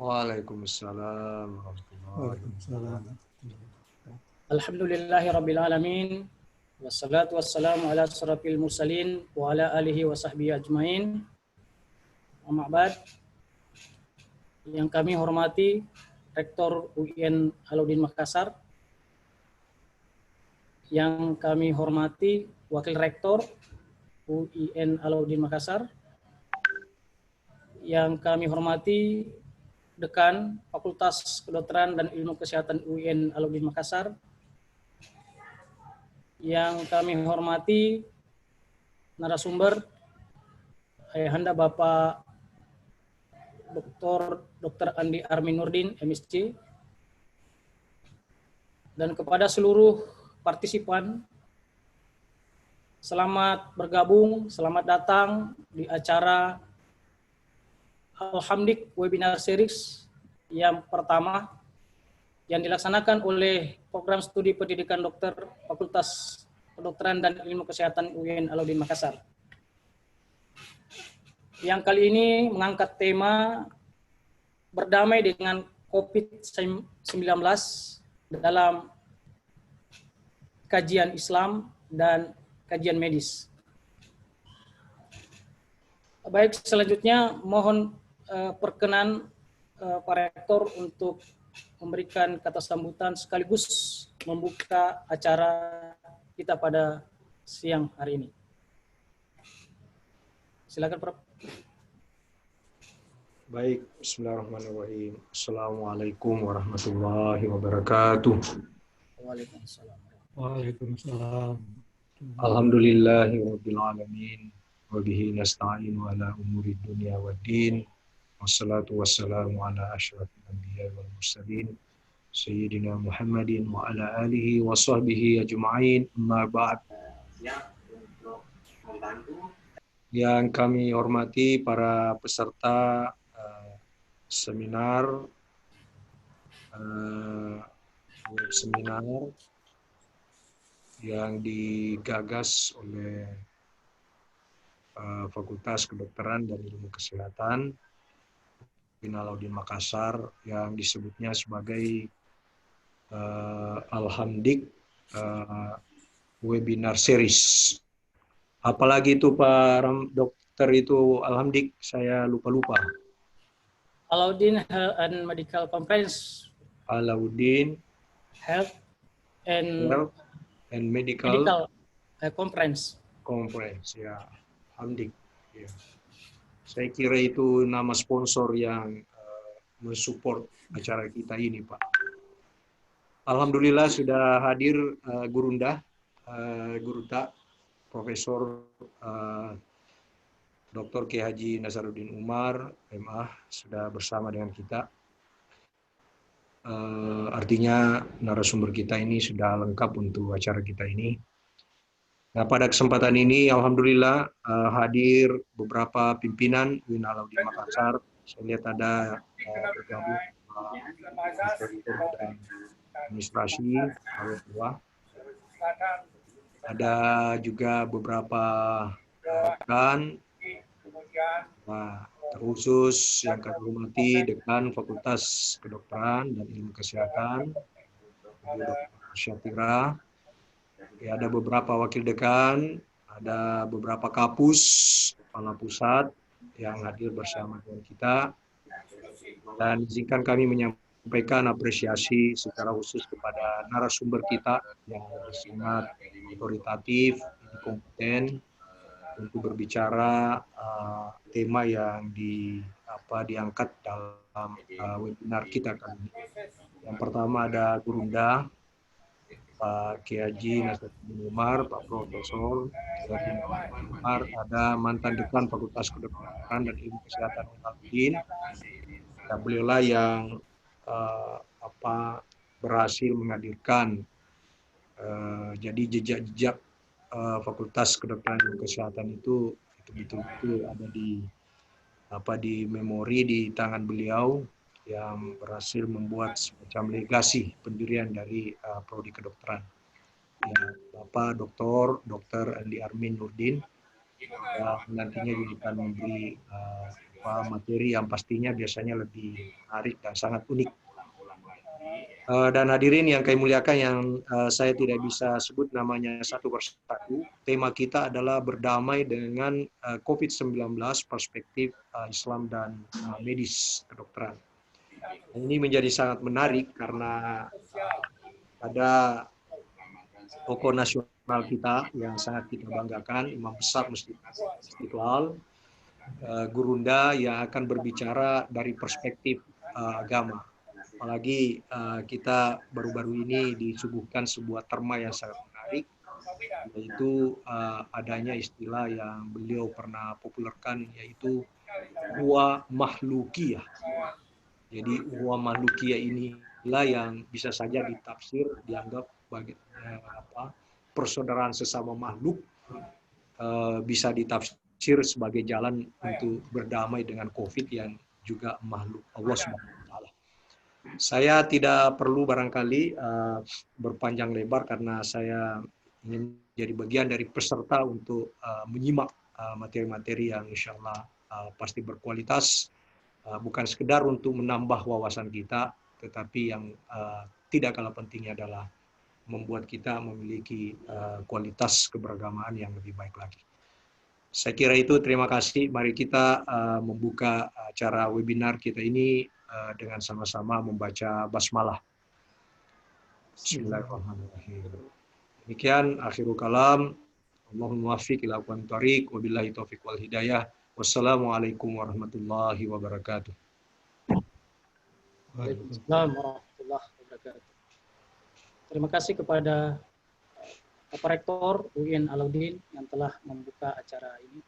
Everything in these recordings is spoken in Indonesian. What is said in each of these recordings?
Waalaikumsalam warahmatullahi Waalaikumsalam. wabarakatuh. Alhamdulillahirabbil alamin. Wassalatu wassalamu ala asyrafil mursalin wa ala alihi wa sahbihi ajmain. Amma ba'd. Yang kami hormati Rektor UIN Alauddin Makassar. Yang kami hormati Wakil Rektor UIN Alauddin Makassar. Yang kami hormati Dekan Fakultas Kedokteran dan Ilmu Kesehatan UIN Alauddin Makassar. Yang kami hormati narasumber Ayahanda Bapak Dr. Andi Armin Nurdin, MSc. Dan kepada seluruh partisipan, selamat bergabung, selamat datang di acara Alhamdik Webinar Series yang pertama yang dilaksanakan oleh Program Studi Pendidikan Dokter Fakultas Kedokteran dan Ilmu Kesehatan UIN Alauddin Makassar. Yang kali ini mengangkat tema berdamai dengan COVID-19 dalam kajian Islam dan kajian medis. Baik, selanjutnya mohon perkenan Pak Rektor untuk memberikan kata sambutan sekaligus membuka acara kita pada siang hari ini. Silakan, Prof. Baik, bismillahirrahmanirrahim. Assalamualaikum warahmatullahi wabarakatuh. Waalaikumsalam. Waalaikumsalam. Alhamdulillahi rabbil alamin. Wa bihi nasta'in ala umuri dunya waddin. Wassalatu wassalamu ala asyrafil anbiya wal mursalin Sayyidina Muhammadin wa ala alihi wa sahbihi ajma'in. Amma ba'd. Yang kami hormati para peserta seminar web seminar yang digagas oleh Fakultas Kedokteran dan Ilmu Kesehatan UIN Alauddin Makassar yang disebutnya sebagai Alhamdik Webinar Series. Apalagi itu Pak Dokter itu Alhamdik, saya lupa-lupa. Alauddin Health and Medical Conference. Alauddin Health and Medical Conference. Conference, ya. Alhamdik. Ya. Saya kira itu nama sponsor yang mensupport acara kita ini, Pak. Alhamdulillah sudah hadir Gurunda, Guruta, Profesor Dr. Kiai Haji Nasaruddin Umar, MA, sudah bersama dengan kita. Artinya narasumber kita ini sudah lengkap untuk acara kita ini. Nah, pada kesempatan ini, alhamdulillah hadir beberapa pimpinan UIN Alauddin Makassar. Saya lihat ada bergabung dan administrasi, ada juga beberapa rekan. Nah, terkhusus yang kami hormati Dekan Fakultas Kedokteran dan Ilmu Kesehatan, Dr. Syatira. Ya, ada beberapa wakil dekan, ada beberapa kapus, kepala pusat yang hadir bersama dengan kita. Dan izinkan kami menyampaikan apresiasi secara khusus kepada narasumber kita yang sangat otoritatif, kompeten untuk berbicara tema yang diangkat dalam webinar kita kali ini. Yang pertama ada Gurunda, Pak Kiai Haji Nasaruddin Umar, Pak Profesor Umar, ada mantan dekan Fakultas Kedokteran dan Ilmu Kesehatan Alauddin. Dan beliaulah yang berhasil menghadirkan jadi jejak-jejak Fakultas Kedokteran dan Kesehatan itu betul-betul ada di memori di tangan beliau yang berhasil membuat semacam legasi pendirian dari prodi kedokteran. Ya, Bapak Dr. Andi Armin Nurdin yang nantinya juga akan memberi beberapa materi yang pastinya biasanya lebih menarik dan sangat unik. Dan hadirin yang kami muliakan, yang saya tidak bisa sebut namanya satu persatu, tema kita adalah berdamai dengan COVID-19, perspektif Islam dan medis kedokteran. Ini menjadi sangat menarik karena ada tokoh nasional kita yang sangat kita banggakan, Imam Besar Masjid Istiqlal, Gurunda, yang akan berbicara dari perspektif agama. Apalagi kita baru-baru ini disuguhkan sebuah terma yang sangat menarik, yaitu adanya istilah yang beliau pernah populerkan, yaitu uwa mahlukiyah. Jadi uwa mahlukiyah inilah yang bisa saja ditafsir, dianggap sebagai persaudaraan sesama makhluk, bisa ditafsir sebagai jalan untuk berdamai dengan COVID yang juga makhluk Allah SWT. Saya tidak perlu barangkali berpanjang lebar karena saya ingin jadi bagian dari peserta untuk menyimak materi-materi yang insya Allah pasti berkualitas, bukan sekedar untuk menambah wawasan kita, tetapi yang tidak kalah pentingnya adalah membuat kita memiliki kualitas keberagamaan yang lebih baik lagi. Saya kira itu, terima kasih. Mari kita membuka acara webinar kita ini dengan sama-sama membaca basmalah. Bismillahirrahmanirrahim. Demikian akhirul kalam. Allahumma waffiq ila aqwamit thoriq, wabillahi taufiq wal hidayah. Wassalamualaikum warahmatullahi wabarakatuh. Waalaikumsalam warahmatullahi wabarakatuh. Terima kasih kepada Bapak Rektor UIN Alauddin yang telah membuka acara ini.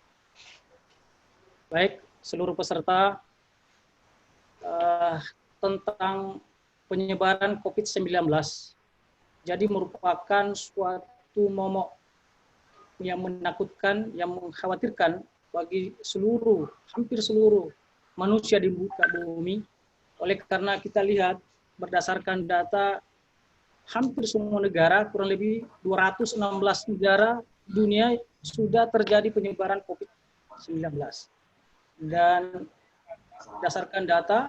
Baik, seluruh peserta, tentang penyebaran COVID-19 jadi merupakan suatu momok yang menakutkan, yang mengkhawatirkan bagi hampir seluruh manusia di muka bumi. Oleh karena kita lihat berdasarkan data, hampir semua negara, kurang lebih 216 negara dunia sudah terjadi penyebaran COVID-19. Dan berdasarkan data,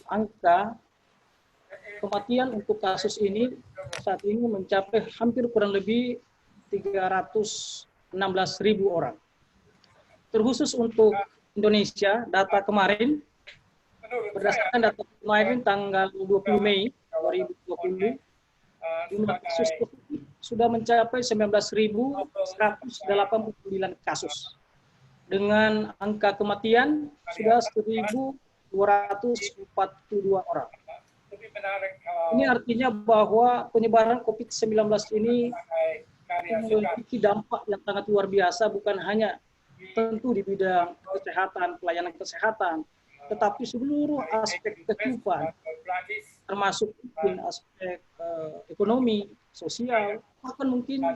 angka kematian untuk kasus ini saat ini mencapai hampir kurang lebih 316.000 orang. Terkhusus untuk Indonesia, data kemarin, berdasarkan data kemarin tanggal 20 Mei 2020, jumlah kasus sudah mencapai 19.189 kasus. Dengan angka kematian sudah 1.242 orang. Ini artinya bahwa penyebaran COVID-19 ini memiliki dampak yang sangat luar biasa, bukan hanya tentu di bidang kesehatan, pelayanan kesehatan, tetapi seluruh aspek kehidupan, termasuk mungkin aspek ekonomi, sosial, bahkan mungkin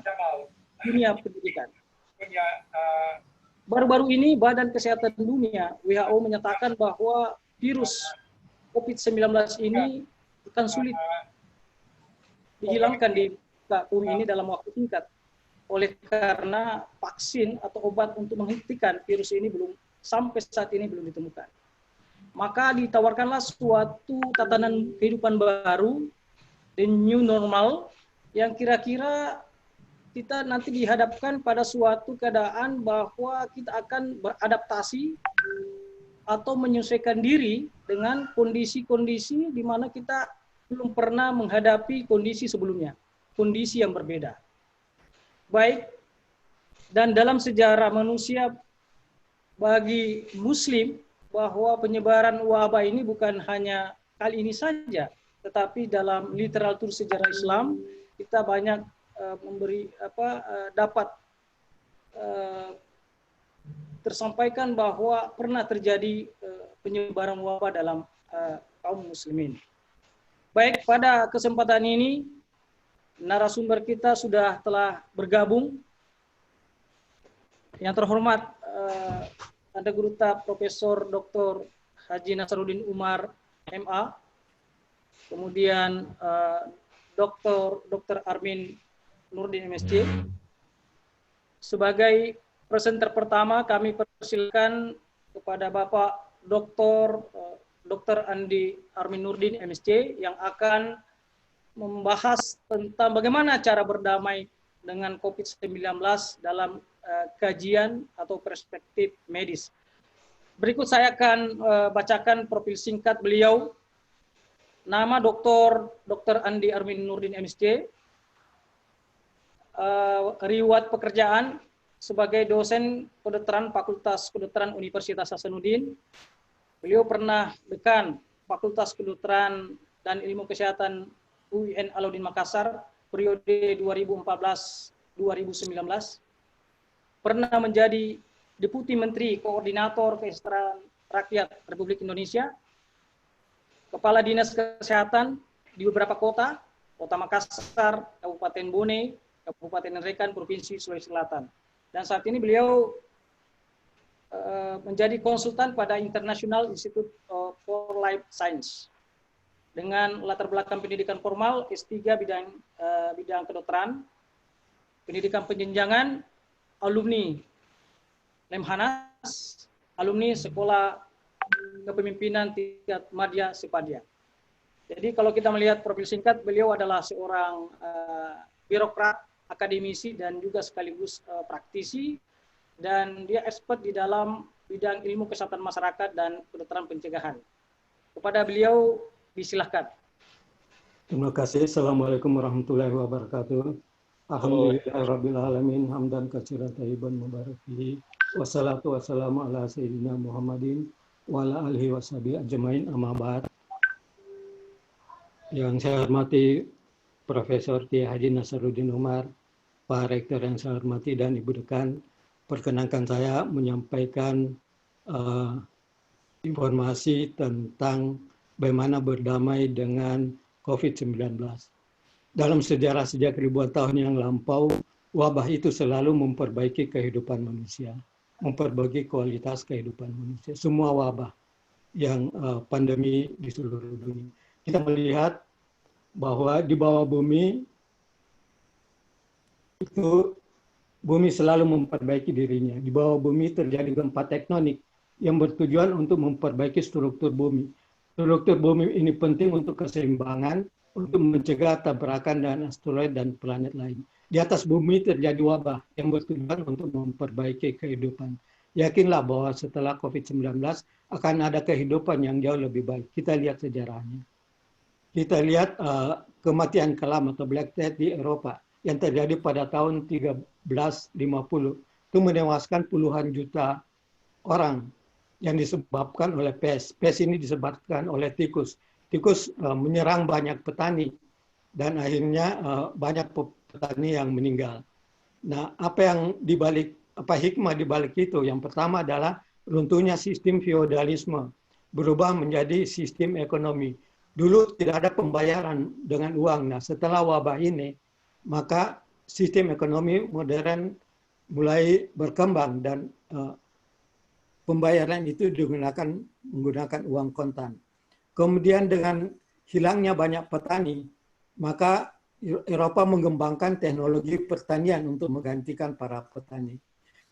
dunia pendidikan. Baru-baru ini Badan Kesehatan Dunia WHO menyatakan bahwa virus COVID-19 ini akan sulit dihilangkan di bumi ini dalam waktu singkat. Oleh karena vaksin atau obat untuk menghentikan virus ini sampai saat ini belum ditemukan. Maka ditawarkanlah suatu tatanan kehidupan baru, the new normal, yang kira-kira kita nanti dihadapkan pada suatu keadaan bahwa kita akan beradaptasi atau menyesuaikan diri dengan kondisi-kondisi di mana kita belum pernah menghadapi kondisi sebelumnya, kondisi yang berbeda. Baik, dan dalam sejarah manusia bagi Muslim, bahwa penyebaran wabah ini bukan hanya kali ini saja, tetapi dalam literatur sejarah Islam kita banyak dapat tersampaikan bahwa pernah terjadi penyebaran wabah dalam kaum muslimin. Baik, pada kesempatan ini narasumber kita telah bergabung. Yang terhormat Anda Guru Tab Profesor Dr. Haji Nasaruddin Umar MA, kemudian Dr. Armin Nurdin MSc. Sebagai presenter pertama kami persilakan kepada Bapak Dr. Andi Armin Nurdin MSc yang akan membahas tentang bagaimana cara berdamai dengan COVID-19 dalam kajian atau perspektif medis. Berikut saya akan bacakan profil singkat beliau. Nama Dr. Andi Armin Nurdin MSc, riwayat pekerjaan sebagai dosen kedokteran Fakultas Kedokteran Universitas Hasanuddin. Beliau pernah dekan Fakultas Kedokteran dan Ilmu Kesehatan UIN Alauddin Makassar periode 2014-2019. Pernah menjadi Deputi Menteri Koordinator Kesejahteraan Rakyat Republik Indonesia, Kepala Dinas Kesehatan di beberapa kota, Kota Makassar, Kabupaten Bone, Kabupaten Ngerekan, Provinsi Sulawesi Selatan. Dan saat ini beliau menjadi konsultan pada International Institute for Life Science dengan latar belakang pendidikan formal S3 bidang kedokteran, pendidikan penjenjangan, alumni Lemhanas, alumni Sekolah Kepemimpinan Tingkat Madya Sepadia. Jadi kalau kita melihat profil singkat, beliau adalah seorang birokrat, akademisi, dan juga sekaligus praktisi, dan dia expert di dalam bidang ilmu kesehatan masyarakat dan kedokteran pencegahan. Kepada beliau, disilahkan. Terima kasih. Assalamualaikum warahmatullahi wabarakatuh. Alhamdulillahirabbil alamin, hamdan katsiran thayyiban mubarakihi. Wassalatu wassalamu ala sayyidina Muhammadin wa ala alihi washabihi ajmain, amma ba'd. Yang saya hormati Profesor Kiai Haji Nasaruddin Umar, Pak Rektor yang saya hormati, dan Ibu Dekan, perkenankan saya menyampaikan informasi tentang bagaimana berdamai dengan COVID-19. Dalam sejarah sejak ribuan tahun yang lampau, wabah itu selalu memperbaiki kehidupan manusia, memperbaiki kualitas kehidupan manusia. Semua wabah yang pandemi di seluruh dunia. Kita melihat bahwa di bawah bumi itu bumi selalu memperbaiki dirinya. Di bawah bumi terjadi gempa tektonik yang bertujuan untuk memperbaiki struktur bumi. Struktur bumi ini penting untuk keseimbangan, untuk mencegah tabrakan dengan asteroid dan planet lain. Di atas bumi terjadi wabah yang bertujuan untuk memperbaiki kehidupan. Yakinlah bahwa setelah COVID-19 akan ada kehidupan yang jauh lebih baik. Kita lihat sejarahnya. Kita lihat kematian kelam atau Black Death di Eropa yang terjadi pada tahun 1350. Itu menewaskan puluhan juta orang yang disebabkan oleh pes. Pes ini disebabkan oleh tikus. Tikus menyerang banyak petani dan akhirnya banyak petani yang meninggal. Nah, apa hikmah di balik itu? Yang pertama adalah runtuhnya sistem feodalisme, berubah menjadi sistem ekonomi. Dulu tidak ada pembayaran dengan uang. Nah, setelah wabah ini, maka sistem ekonomi modern mulai berkembang dan pembayaran itu menggunakan uang kontan. Kemudian dengan hilangnya banyak petani, maka Eropa mengembangkan teknologi pertanian untuk menggantikan para petani.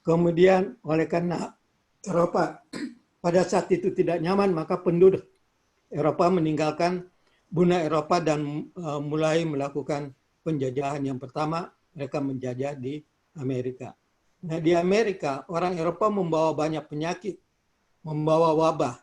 Kemudian oleh karena Eropa pada saat itu tidak nyaman, maka penduduk Eropa meninggalkan benua Eropa dan mulai melakukan penjajahan. Yang pertama, mereka menjajah di Amerika. Nah, di Amerika, orang Eropa membawa banyak penyakit, membawa wabah,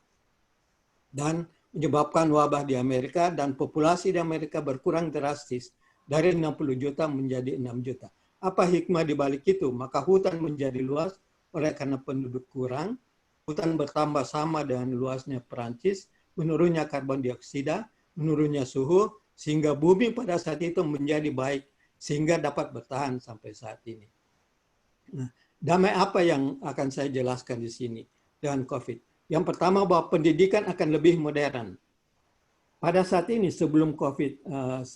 dan menyebabkan wabah di Amerika, dan populasi di Amerika berkurang drastis dari 60 juta menjadi 6 juta. Apa hikmah di balik itu? Maka hutan menjadi luas oleh karena penduduk kurang, hutan bertambah sama dengan luasnya Perancis, menurunnya karbon dioksida, menurunnya suhu, sehingga bumi pada saat itu menjadi baik, sehingga dapat bertahan sampai saat ini. Nah, damai apa yang akan saya jelaskan di sini dengan COVID? Yang pertama, bahwa pendidikan akan lebih modern. Pada saat ini sebelum COVID-19,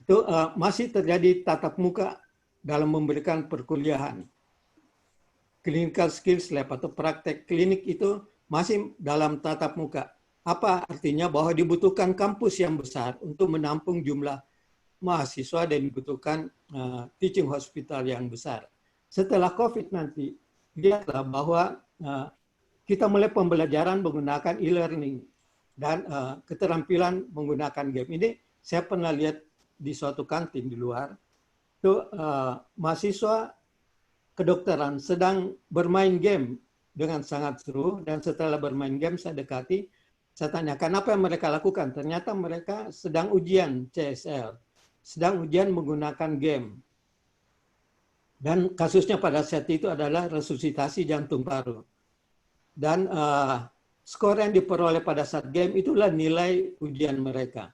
itu masih terjadi tatap muka dalam memberikan perkuliahan. Clinical skills lab atau praktek klinik itu masih dalam tatap muka. Apa artinya? Bahwa dibutuhkan kampus yang besar untuk menampung jumlah mahasiswa dan dibutuhkan teaching hospital yang besar. Setelah COVID nanti, lihatlah bahwa kita mulai pembelajaran menggunakan e-learning dan keterampilan menggunakan game. Ini saya pernah lihat di suatu kantin di luar, itu mahasiswa kedokteran sedang bermain game dengan sangat seru, dan setelah bermain game saya dekati, saya tanyakan apa yang mereka lakukan. Ternyata mereka sedang ujian CSL, sedang ujian menggunakan game. Dan kasusnya pada saat itu adalah resusitasi jantung paru. Dan skor yang diperoleh pada saat game itulah nilai ujian mereka.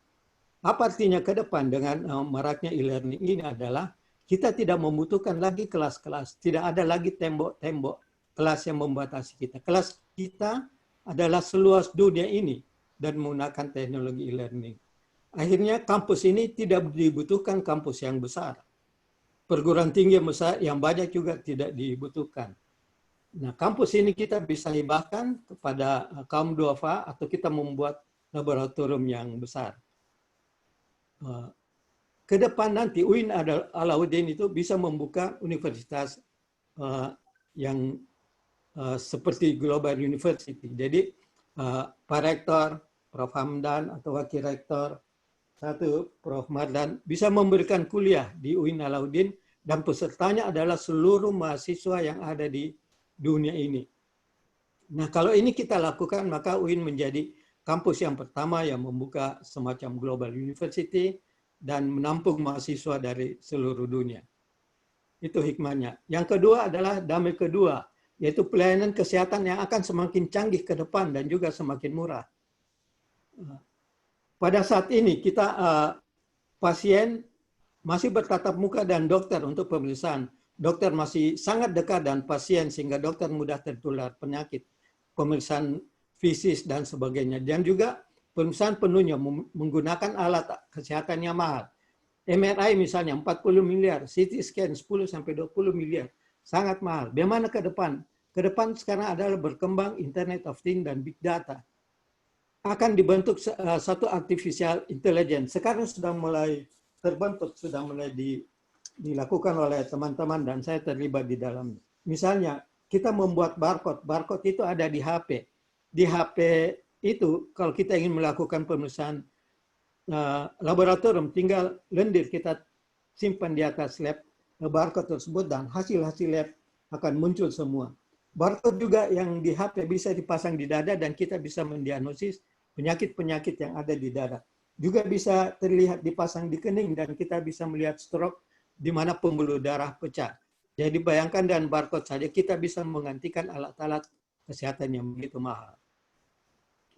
Apa artinya ke depan dengan maraknya e-learning ini adalah kita tidak membutuhkan lagi kelas-kelas, tidak ada lagi tembok-tembok kelas yang membatasi kita. Kelas kita adalah seluas dunia ini dan menggunakan teknologi e-learning. Akhirnya kampus ini tidak dibutuhkan kampus yang besar. Perguruan tinggi yang besar yang banyak juga tidak dibutuhkan. Nah, kampus ini kita bisa hibahkan kepada kaum duafa atau kita membuat laboratorium yang besar. Ke depan nanti UIN Alauddin itu bisa membuka universitas yang seperti Global University. Jadi Pak Rektor, Prof. Hamdan atau Wakil Rektor, Prof. Mardan bisa memberikan kuliah di UIN Alauddin dan pesertanya adalah seluruh mahasiswa yang ada di dunia ini. Nah, kalau ini kita lakukan, maka UIN menjadi kampus yang pertama yang membuka semacam Global University dan menampung mahasiswa dari seluruh dunia. Itu hikmahnya. Yang kedua adalah damai kedua, yaitu pelayanan kesehatan yang akan semakin canggih ke depan dan juga semakin murah. Pada saat ini kita pasien masih bertatap muka dan dokter untuk pemeriksaan. Dokter masih sangat dekat dan pasien sehingga dokter mudah tertular penyakit, pemeriksaan fisik dan sebagainya. Dan juga pemeriksaan penuhnya menggunakan alat kesehatan yang mahal. MRI misalnya 40 miliar, CT scan 10 sampai 20 miliar. Sangat mahal. Bagaimana ke depan? Ke depan sekarang adalah berkembang Internet of Things dan Big Data. Akan dibentuk satu artificial intelligence. Sekarang sudah mulai terbentuk, sudah mulai dilakukan oleh teman-teman dan saya terlibat di dalamnya. Misalnya, kita membuat barcode. Barcode itu ada di HP. Di HP itu, kalau kita ingin melakukan pemeriksaan laboratorium, tinggal lendir kita simpan di atas lab barcode tersebut dan hasil-hasil lab akan muncul semua. Barcode juga yang di HP bisa dipasang di dada dan kita bisa mendiagnosis penyakit-penyakit yang ada di dada. Juga bisa terlihat dipasang di kening dan kita bisa melihat stroke di mana pembuluh darah pecah. Jadi bayangkan dengan barcode saja kita bisa menggantikan alat-alat kesehatan yang begitu mahal.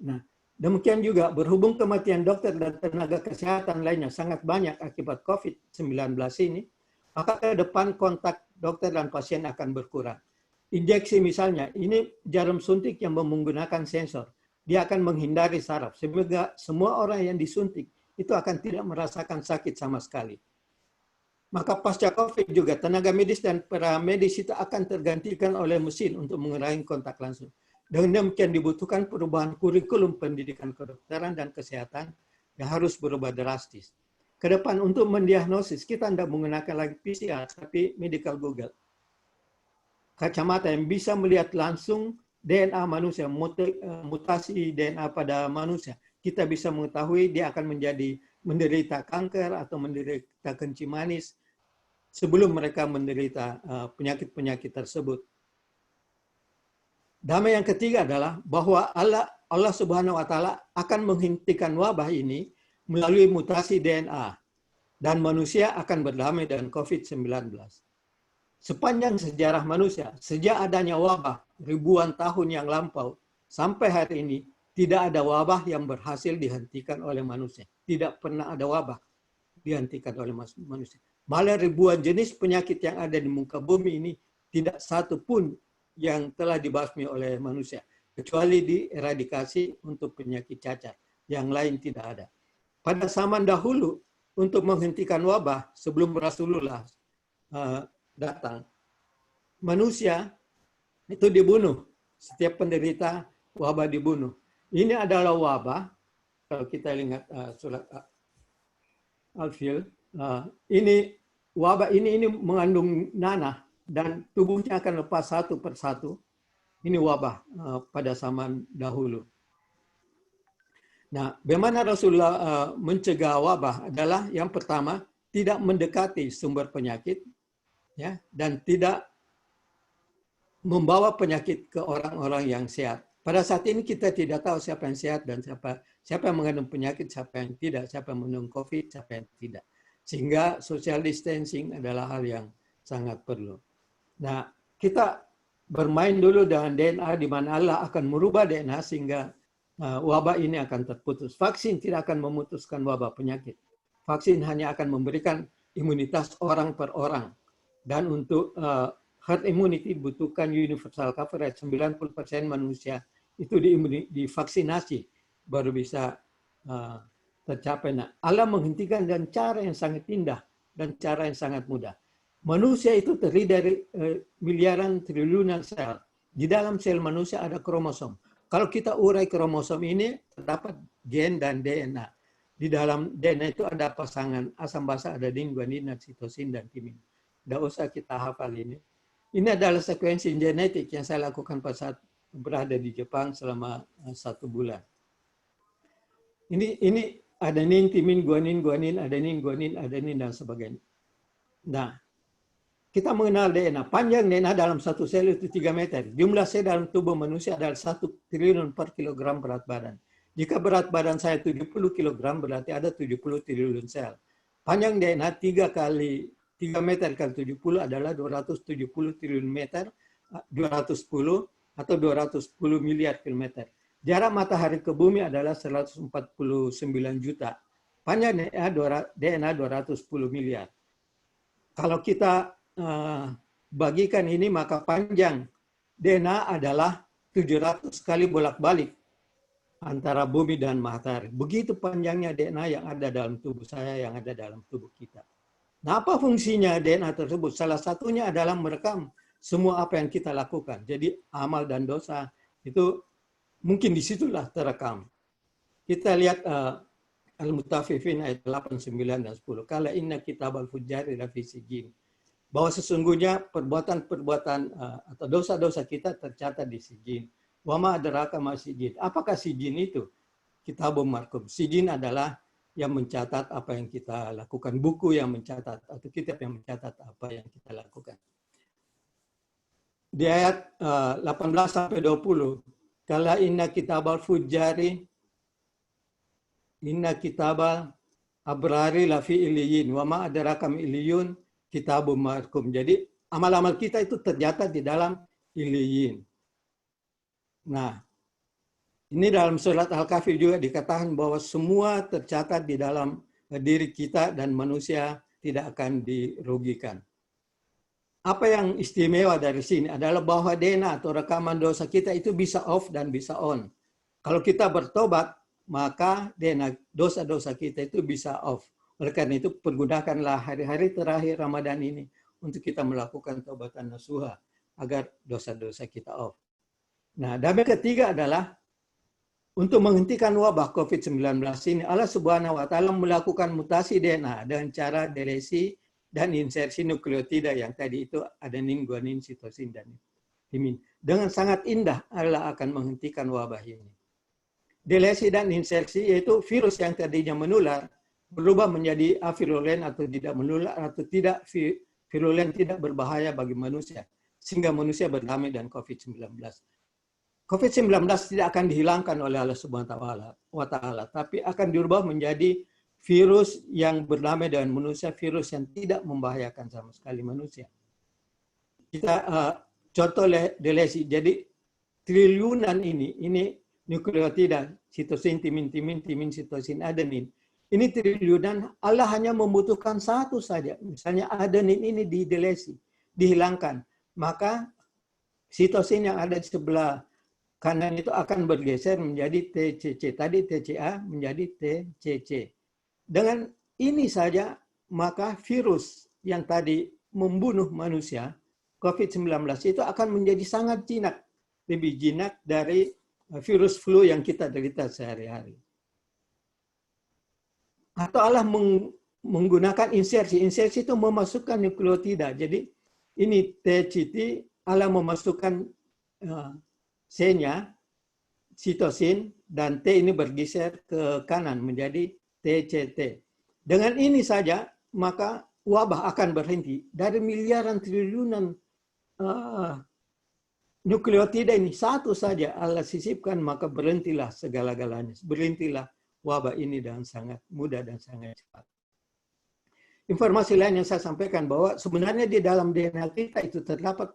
Nah, demikian juga berhubung kematian dokter dan tenaga kesehatan lainnya sangat banyak akibat COVID-19 ini, maka ke depan kontak dokter dan pasien akan berkurang. Injeksi misalnya, ini jarum suntik yang menggunakan sensor. Dia akan menghindari saraf, sehingga semua orang yang disuntik itu akan tidak merasakan sakit sama sekali. Maka pasca COVID juga tenaga medis dan paramedis itu akan tergantikan oleh mesin untuk mengurangi kontak langsung. Dengan demikian dibutuhkan perubahan kurikulum pendidikan kedokteran dan kesehatan yang harus berubah drastis. Ke depan untuk mendiagnosis kita tidak menggunakan lagi PCR, tapi medical Google. Kacamata yang bisa melihat langsung DNA manusia, mutasi DNA pada manusia. Kita bisa mengetahui dia akan menderita kanker atau menderita kencing manis sebelum mereka menderita penyakit-penyakit tersebut. Damai yang ketiga adalah bahwa Allah Subhanahu wa Ta'ala akan menghentikan wabah ini melalui mutasi DNA dan manusia akan berdamai dengan COVID-19. Sepanjang sejarah manusia, sejak adanya wabah ribuan tahun yang lampau sampai hari ini, tidak ada wabah yang berhasil dihentikan oleh manusia. Tidak pernah ada wabah dihentikan oleh manusia. Malah ribuan jenis penyakit yang ada di muka bumi ini tidak satu pun yang telah dibasmi oleh manusia, kecuali dieradikasi untuk penyakit cacar. Yang lain tidak ada. Pada zaman dahulu, untuk menghentikan wabah sebelum Rasulullah datang, manusia itu dibunuh. Setiap penderita wabah dibunuh. Ini adalah wabah, kalau kita ingat surat Al-Fil, ini wabah ini mengandung nanah dan tubuhnya akan lepas satu persatu. Ini wabah pada zaman dahulu. Nah, bagaimana Rasulullah mencegah wabah adalah yang pertama, tidak mendekati sumber penyakit, ya, dan tidak membawa penyakit ke orang-orang yang sehat. Pada saat ini kita tidak tahu siapa yang sehat dan siapa yang mengandung penyakit, siapa yang tidak, siapa yang mengandung COVID, siapa yang tidak. Sehingga social distancing adalah hal yang sangat perlu. Nah, kita bermain dulu dengan DNA di mana Allah akan merubah DNA sehingga wabah ini akan terputus. Vaksin tidak akan memutuskan wabah penyakit. Vaksin hanya akan memberikan imunitas orang per orang. Dan untuk herd immunity butuhkan universal coverage. 90% manusia itu divaksinasi baru bisa tercapai. Nah, Allah menghentikan dengan cara yang sangat indah dan cara yang sangat mudah. Manusia itu terdiri dari miliaran triliunan sel. Di dalam sel manusia ada kromosom. Kalau kita urai kromosom ini, terdapat gen dan DNA. Di dalam DNA itu ada pasangan asam basa, adenin, guanin, sitosin, dan timin. Tidak usah kita hafal ini. Ini adalah sekuensi genetik yang saya lakukan pada saat berada di Jepang selama 1 bulan. Ini adenin, timin, guanin, adenin, dan sebagainya. Nah, kita mengenal DNA. Panjang DNA dalam satu sel itu 3 meter. Jumlah sel dalam tubuh manusia adalah 1 triliun per kilogram berat badan. Jika berat badan saya 70 kilogram, berarti ada 70 triliun sel. Panjang DNA 3 meter kali 70 adalah 270 triliun meter, 210 atau 210 miliar kilometer. Jarak matahari ke bumi adalah 149 juta. Panjang DNA 210 miliar. Kalau kita bagikan ini, maka panjang DNA adalah 700 kali bolak-balik antara bumi dan matahari. Begitu panjangnya DNA yang ada dalam tubuh saya, yang ada dalam tubuh kita. Nah, apa fungsinya DNA tersebut? Salah satunya adalah merekam semua apa yang kita lakukan. Jadi amal dan dosa itu mungkin disitulah terekam. Kita lihat Al-Mutaffifin ayat 8, 9, dan 10. Kala inna kitabal fujjari lafi sijjin. Bahwa sesungguhnya perbuatan-perbuatan atau dosa-dosa kita tercatat di sijjin. Wa ma adraka ma sijjin. Apakah sijjin itu? Kitabun marqum. Sijjin adalah yang mencatat apa yang kita lakukan, buku yang mencatat atau kitab yang mencatat apa yang kita lakukan. Di ayat 18 sampai 20, kala inna kitabal fujjari inna kitabal abrari lafi iliyin wa ma adraka ma iliyun kitabun marqum. Jadi amal-amal kita itu tercatat di dalam iliyin. Nah, ini dalam surat Al-Kahfi juga dikatakan bahwa semua tercatat di dalam diri kita dan manusia tidak akan dirugikan. Apa yang istimewa dari sini adalah bahwa DNA atau rekaman dosa kita itu bisa off dan bisa on. Kalau kita bertobat, maka DNA dosa-dosa kita itu bisa off. Oleh karena itu, pergunakanlah hari-hari terakhir Ramadan ini untuk kita melakukan taubatan nasuha agar dosa-dosa kita off. Nah, dan yang ketiga adalah untuk menghentikan wabah COVID-19 ini, Allah Subhanahu wa Ta'ala melakukan mutasi DNA dengan cara delesi dan insersi nukleotida yang tadi itu adenin, guanin, sitosin, dan timin. Dengan sangat indah Allah akan menghentikan wabah ini. Delesi dan insersi yaitu virus yang tadinya menular berubah menjadi avirulen atau tidak menular atau tidak virulen, tidak berbahaya bagi manusia sehingga manusia berdamai dengan COVID-19. COVID-19 tidak akan dihilangkan oleh Allah Subhanahu wa Ta'ala, tapi akan dirubah menjadi virus yang berdamai dengan manusia, virus yang tidak membahayakan sama sekali manusia. Kita contoh delesi, jadi triliunan ini nukleotida, sitosin, timin, sitosin, adenin. Ini triliunan, Allah hanya membutuhkan satu saja. Misalnya adenin ini didelesi, dihilangkan. Maka sitosin yang ada di sebelah kanan itu akan bergeser menjadi TCC. Tadi TCA menjadi TCC. Dengan ini saja, maka virus yang tadi membunuh manusia, COVID-19 itu akan menjadi sangat jinak. Lebih jinak dari virus flu yang kita derita sehari-hari. Atau Allah menggunakan insersi. Insersi itu memasukkan nukleotida. Jadi Ini TCT, Allah memasukkan C-nya, sitosin, dan T ini bergeser ke kanan menjadi TCT. Dengan ini saja, maka wabah akan berhenti. Dari miliaran triliunan nukleotida ini, satu saja Allah sisipkan, maka berhentilah segala-galanya. Berhentilah wabah ini dengan sangat mudah dan sangat cepat. Informasi lain yang saya sampaikan bahwa sebenarnya di dalam DNA kita itu terdapat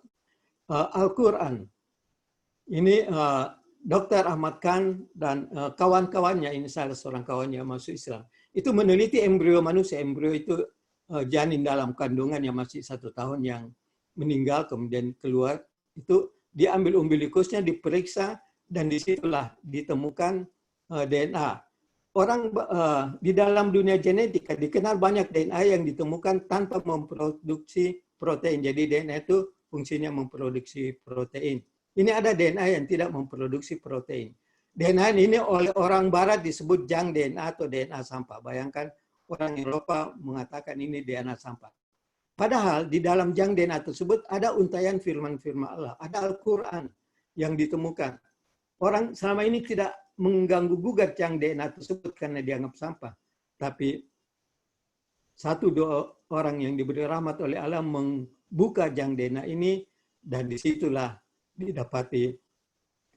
Al-Quran. Ini Dr. Ahmad Khan dan kawan-kawannya, ini salah seorang kawannya masuk Islam, itu meneliti embrio manusia. Embrio itu janin dalam kandungan yang masih 1 tahun yang meninggal, kemudian keluar, itu diambil umbilikusnya, diperiksa, dan disitulah ditemukan DNA. Orang di dalam dunia genetika dikenal banyak DNA yang ditemukan tanpa memproduksi protein. Jadi DNA itu fungsinya memproduksi protein. Ini ada DNA yang tidak memproduksi protein. DNA ini oleh orang barat disebut junk DNA atau DNA sampah. Bayangkan orang Eropa mengatakan ini DNA sampah. Padahal di dalam junk DNA tersebut ada untayan firman-firman Allah. Ada Al-Quran yang ditemukan. Orang selama ini tidak mengganggu gugat junk DNA tersebut karena dianggap sampah. Tapi 1-2 orang yang diberi rahmat oleh Allah membuka junk DNA ini, dan disitulah didapati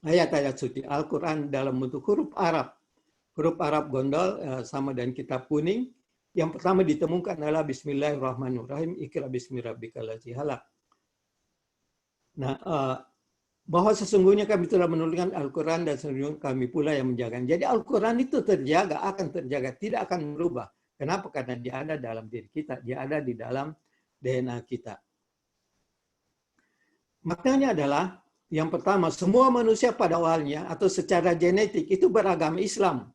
ayat-ayat suci Al-Quran dalam bentuk huruf Arab. Huruf Arab gondol sama dengan kitab kuning. Yang pertama ditemukan adalah Bismillahirrahmanirrahim, Iqra bismi rabbikal ladzi khalaq. Nah, bahwa sesungguhnya kami telah menurunkan Al-Quran dan sesungguhnya kami pula yang menjaga. Jadi Al-Quran itu terjaga, akan terjaga, tidak akan berubah. Kenapa? Karena dia ada dalam diri kita, dia ada di dalam DNA kita. Maknanya adalah, yang pertama, semua manusia pada awalnya atau secara genetik itu beragama Islam.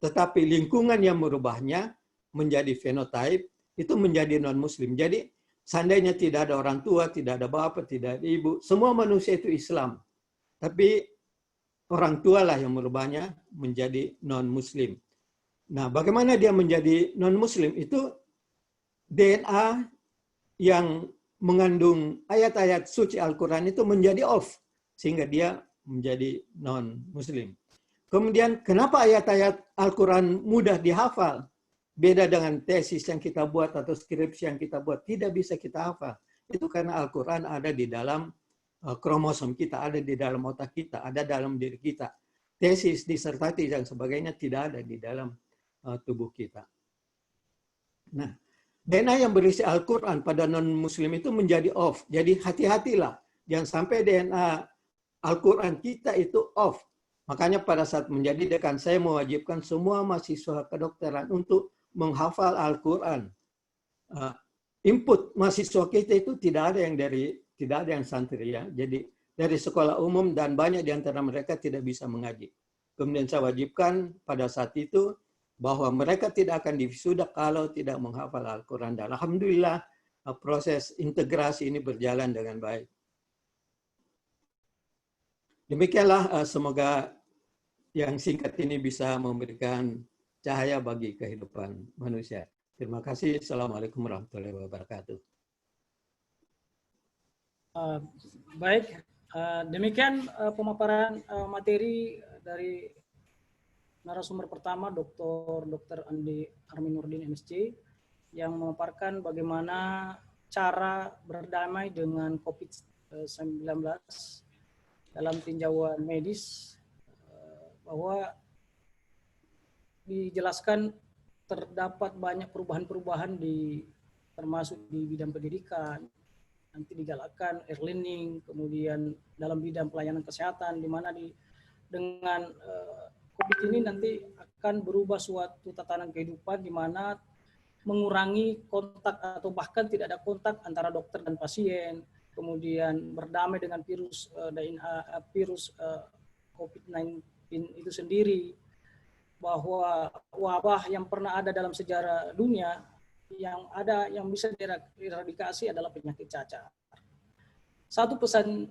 Tetapi lingkungan yang merubahnya menjadi fenotipe, itu menjadi non-muslim. Jadi seandainya tidak ada orang tua, tidak ada bapak, tidak ada ibu, semua manusia itu Islam. Tapi orang tua lah yang merubahnya menjadi non-muslim. Nah, bagaimana dia menjadi non-muslim? Itu DNA yang mengandung ayat-ayat suci Al-Quran itu menjadi off, sehingga dia menjadi non-muslim. Kemudian, kenapa ayat-ayat Al-Quran mudah dihafal? Beda dengan tesis yang kita buat atau skripsi yang kita buat, tidak bisa kita hafal. Itu karena Al-Quran ada di dalam kromosom kita, ada di dalam otak kita, ada dalam diri kita. Tesis, disertasi, dan sebagainya tidak ada di dalam tubuh kita. Nah, DNA yang berisi Al-Quran pada non-muslim itu menjadi off. Jadi hati-hatilah, jangan sampai DNA Al-Quran kita itu off. Makanya pada saat menjadi dekan, saya mewajibkan semua mahasiswa kedokteran untuk menghafal Al-Quran. Input mahasiswa kita itu tidak ada yang santri ya. Jadi dari sekolah umum dan banyak di antara mereka tidak bisa mengaji. Kemudian saya wajibkan pada saat itu bahwa mereka tidak akan divisuda kalau tidak menghafal Al-Quran. Dan alhamdulillah proses integrasi ini berjalan dengan baik. Demikianlah, semoga yang singkat ini bisa memberikan cahaya bagi kehidupan manusia. Terima kasih. Assalamualaikum warahmatullahi wabarakatuh. Baik, demikian pemaparan materi dari narasumber pertama, Dr. Andi Arminurdin MSc, yang memaparkan bagaimana cara berdamai dengan COVID-19 dalam tinjauan medis, bahwa dijelaskan terdapat banyak perubahan-perubahan termasuk di bidang pendidikan, nanti digalakkan e-learning, kemudian dalam bidang pelayanan kesehatan, di mana dengan COVID ini nanti akan berubah suatu tatanan kehidupan di mana mengurangi kontak atau bahkan tidak ada kontak antara dokter dan pasien, kemudian berdamai dengan virus COVID-19 itu sendiri, bahwa wabah yang pernah ada dalam sejarah dunia yang bisa dieradikasi adalah penyakit cacar. Satu pesan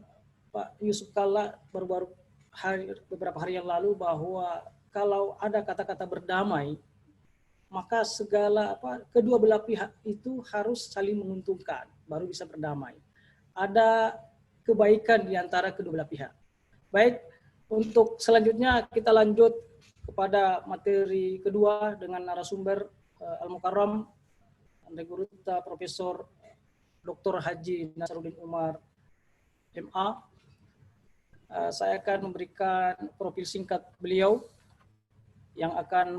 Pak Yusuf Kalla beberapa hari yang lalu, bahwa kalau ada kata-kata berdamai, maka kedua belah pihak itu harus saling menguntungkan, baru bisa berdamai. ada kebaikan di antara kedua belah pihak. Baik, untuk selanjutnya kita lanjut kepada materi kedua dengan narasumber Al-Mukarram Anggota Profesor Dr. Haji Nasaruddin Umar MA. Saya akan memberikan profil singkat beliau yang akan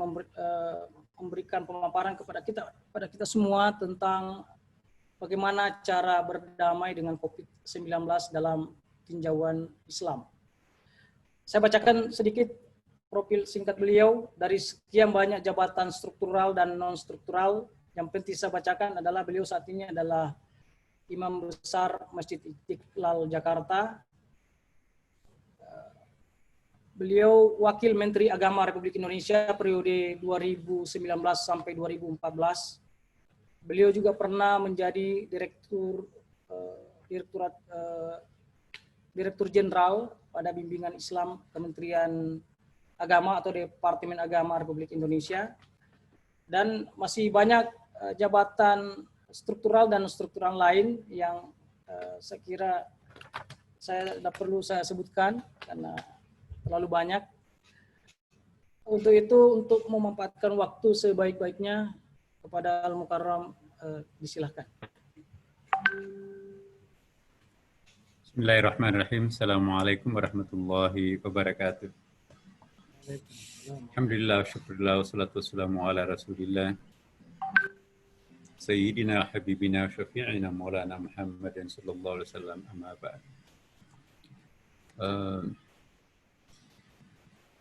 memberikan pemaparan kepada kita semua tentang bagaimana cara berdamai dengan COVID-19 dalam tinjauan Islam. Saya bacakan sedikit profil singkat beliau. Dari sekian banyak jabatan struktural dan non-struktural, yang penting saya bacakan adalah beliau saat ini adalah Imam Besar Masjid Istiqlal Jakarta. Beliau Wakil Menteri Agama Republik Indonesia periode 2019 sampai 2014. Beliau juga pernah menjadi Direktur Jenderal pada Bimbingan Islam Kementerian Agama atau Departemen Agama Republik Indonesia. Dan masih banyak jabatan struktural dan struktural lain yang saya kira saya tidak perlu saya sebutkan karena terlalu banyak. Untuk itu, untuk memanfaatkan waktu sebaik-baiknya kepada Al-Mukarram, disilahkan. Bismillahirrahmanirrahim. Assalamualaikum warahmatullahi wabarakatuh. Alhamdulillah, syukurillah, wassalatu wassalamu ala rasulillah. Sayyidina habibina syafi'ina maulana Muhammadin sallallahu alaihi wasallam, amma ba'd.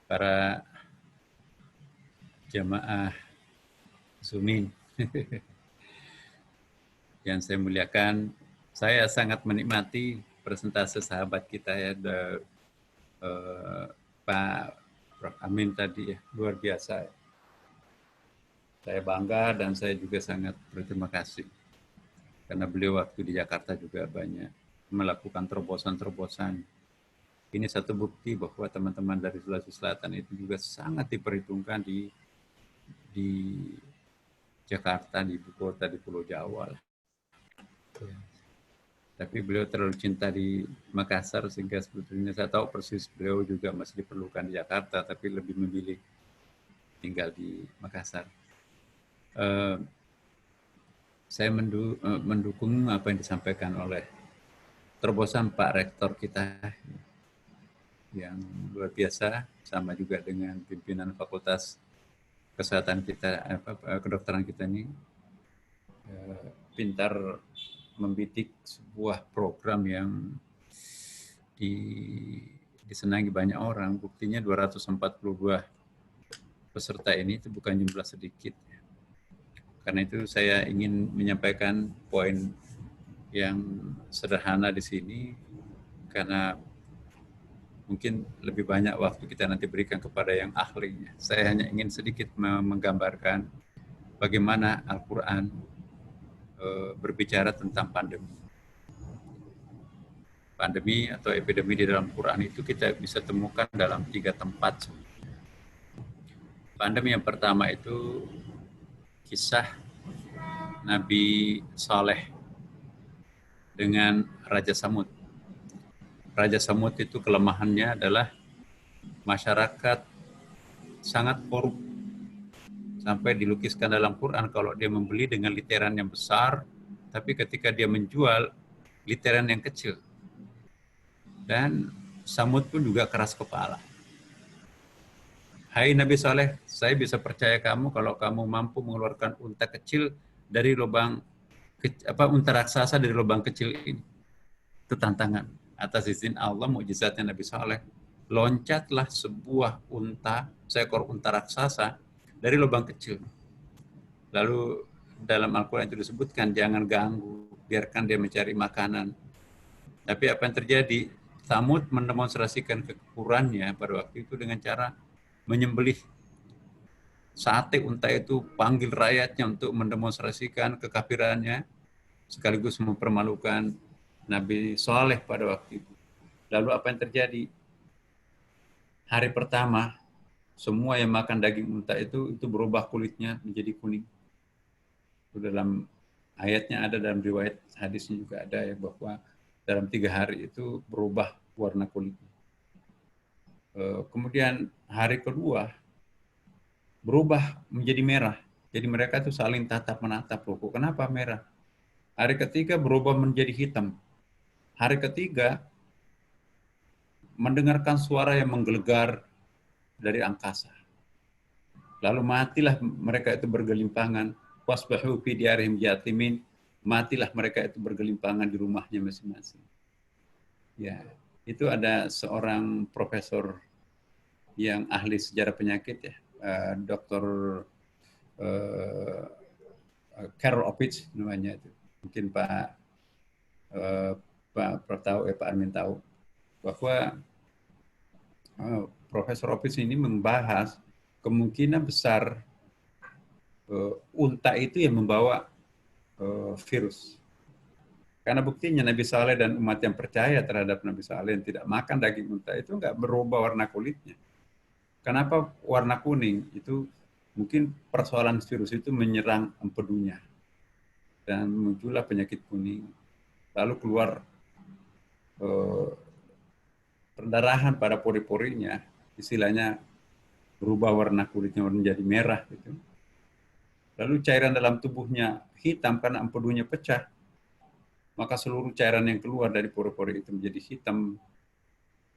Para jamaah Zumin yang saya muliakan, saya sangat menikmati presentasi sahabat kita ya, Pak Prof. Amin tadi ya, luar biasa. Saya bangga dan saya juga sangat berterima kasih karena beliau waktu di Jakarta juga banyak melakukan terobosan-terobosan. Ini satu bukti bahwa teman-teman dari Sulawesi Selatan itu juga sangat diperhitungkan di Jakarta, di ibu kota, di Pulau Jawa. Tapi beliau terlalu cinta di Makassar sehingga sebetulnya saya tahu persis beliau juga masih diperlukan di Jakarta, tapi lebih memilih tinggal di Makassar. Saya mendukung apa yang disampaikan oleh terobosan Pak Rektor kita yang luar biasa, sama juga dengan pimpinan Fakultas Kesehatan kita, kedokteran kita ini pintar membidik sebuah program yang disenangi banyak orang. Buktinya 242 peserta ini itu bukan jumlah sedikit. Karena itu saya ingin menyampaikan poin yang sederhana di sini, karena mungkin lebih banyak waktu kita nanti berikan kepada yang ahlinya. Saya hanya ingin sedikit menggambarkan bagaimana Al-Quran berbicara tentang pandemi. Pandemi atau epidemi di dalam Quran itu kita bisa temukan dalam 3 tempat. Pandemi yang pertama itu kisah Nabi Saleh dengan Raja Samud. Raja Samud itu kelemahannya adalah masyarakat sangat korup. Sampai dilukiskan dalam Quran kalau dia membeli dengan literan yang besar, tapi ketika dia menjual literan yang kecil. Dan Samud pun juga keras kepala. Hai Nabi Saleh, saya bisa percaya kamu kalau kamu mampu mengeluarkan unta kecil dari lubang, unta raksasa dari lubang kecil ini. Itu tantangan. Atas izin Allah, mukjizatnya Nabi Saleh, loncatlah seekor unta raksasa dari lubang kecil. Lalu dalam Al-Quran itu disebutkan, jangan ganggu, biarkan dia mencari makanan. Tapi apa yang terjadi? Samud mendemonstrasikan kekurannya pada waktu itu dengan cara menyembelih sate unta itu, panggil rakyatnya untuk mendemonstrasikan kekafirannya, sekaligus mempermalukan Nabi Saleh pada waktu itu. Lalu apa yang terjadi? Hari pertama, semua yang makan daging unta itu berubah kulitnya menjadi kuning. Itu dalam ayatnya ada, dalam riwayat hadisnya juga ada ya, bahwa dalam 3 hari itu berubah warna kulitnya. Kemudian hari kedua berubah menjadi merah. Jadi mereka tuh saling tatap menatap, loh, kok kenapa merah? Hari ketiga berubah menjadi hitam. Hari ketiga mendengarkan suara yang menggelegar dari angkasa. Lalu matilah mereka itu bergelimpangan. Wasbahu fi diyarihim jathimin. Matilah mereka itu bergelimpangan di rumahnya masing-masing. Ya, itu ada seorang profesor yang ahli sejarah penyakit ya, Dr. Carol Opitz namanya itu. Mungkin Pak Prof tahu, Pak Armin tahu bahwa Profesor Opitz ini membahas kemungkinan besar unta itu yang membawa virus. Karena buktinya Nabi Saleh dan umat yang percaya terhadap Nabi Saleh yang tidak makan daging unta itu nggak berubah warna kulitnya. Kenapa warna kuning? Itu mungkin persoalan virus itu menyerang empedunya. Dan muncullah penyakit kuning. Lalu keluar perdarahan pada pori-porinya, istilahnya berubah warna kulitnya menjadi merah. Gitu. Lalu cairan dalam tubuhnya hitam karena empedunya pecah. Maka seluruh cairan yang keluar dari pori-pori itu menjadi hitam.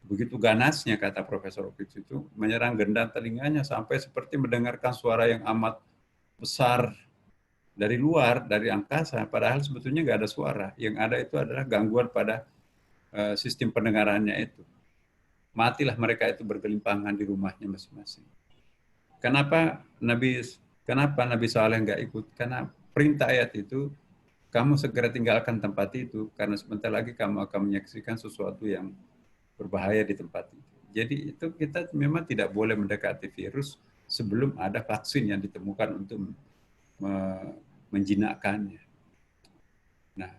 Begitu ganasnya, kata Profesor Opitz itu, menyerang gendang telinganya sampai seperti mendengarkan suara yang amat besar dari luar, dari angkasa. Padahal sebetulnya nggak ada suara. Yang ada itu adalah gangguan pada sistem pendengarannya itu. Matilah mereka itu bergelimpangan di rumahnya masing-masing. Kenapa Nabi Saleh nggak ikut? Karena perintah ayat itu, kamu segera tinggalkan tempat itu, karena sebentar lagi kamu akan menyaksikan sesuatu yang berbahaya di tempat itu. Jadi itu kita memang tidak boleh mendekati virus sebelum ada vaksin yang ditemukan untuk menjinakkannya. Nah,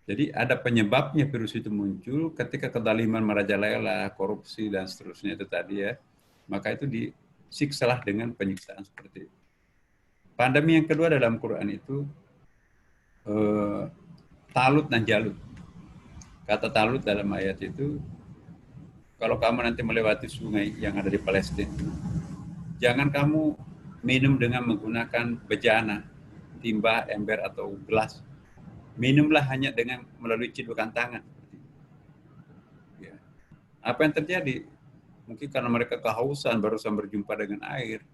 jadi ada penyebabnya virus itu muncul ketika kezaliman merajalela, korupsi dan seterusnya itu tadi ya. Maka itu disiksalah dengan penyiksaan seperti itu. Pandemi yang kedua dalam Quran itu Talut dan Jalut. Kata Talut dalam ayat itu, kalau kamu nanti melewati sungai yang ada di Palestina, jangan kamu minum dengan menggunakan bejana, timba, ember, atau gelas. Minumlah hanya dengan melalui cidukan tangan. Ya. Apa yang terjadi? Mungkin karena mereka kehausan, barusan berjumpa dengan air.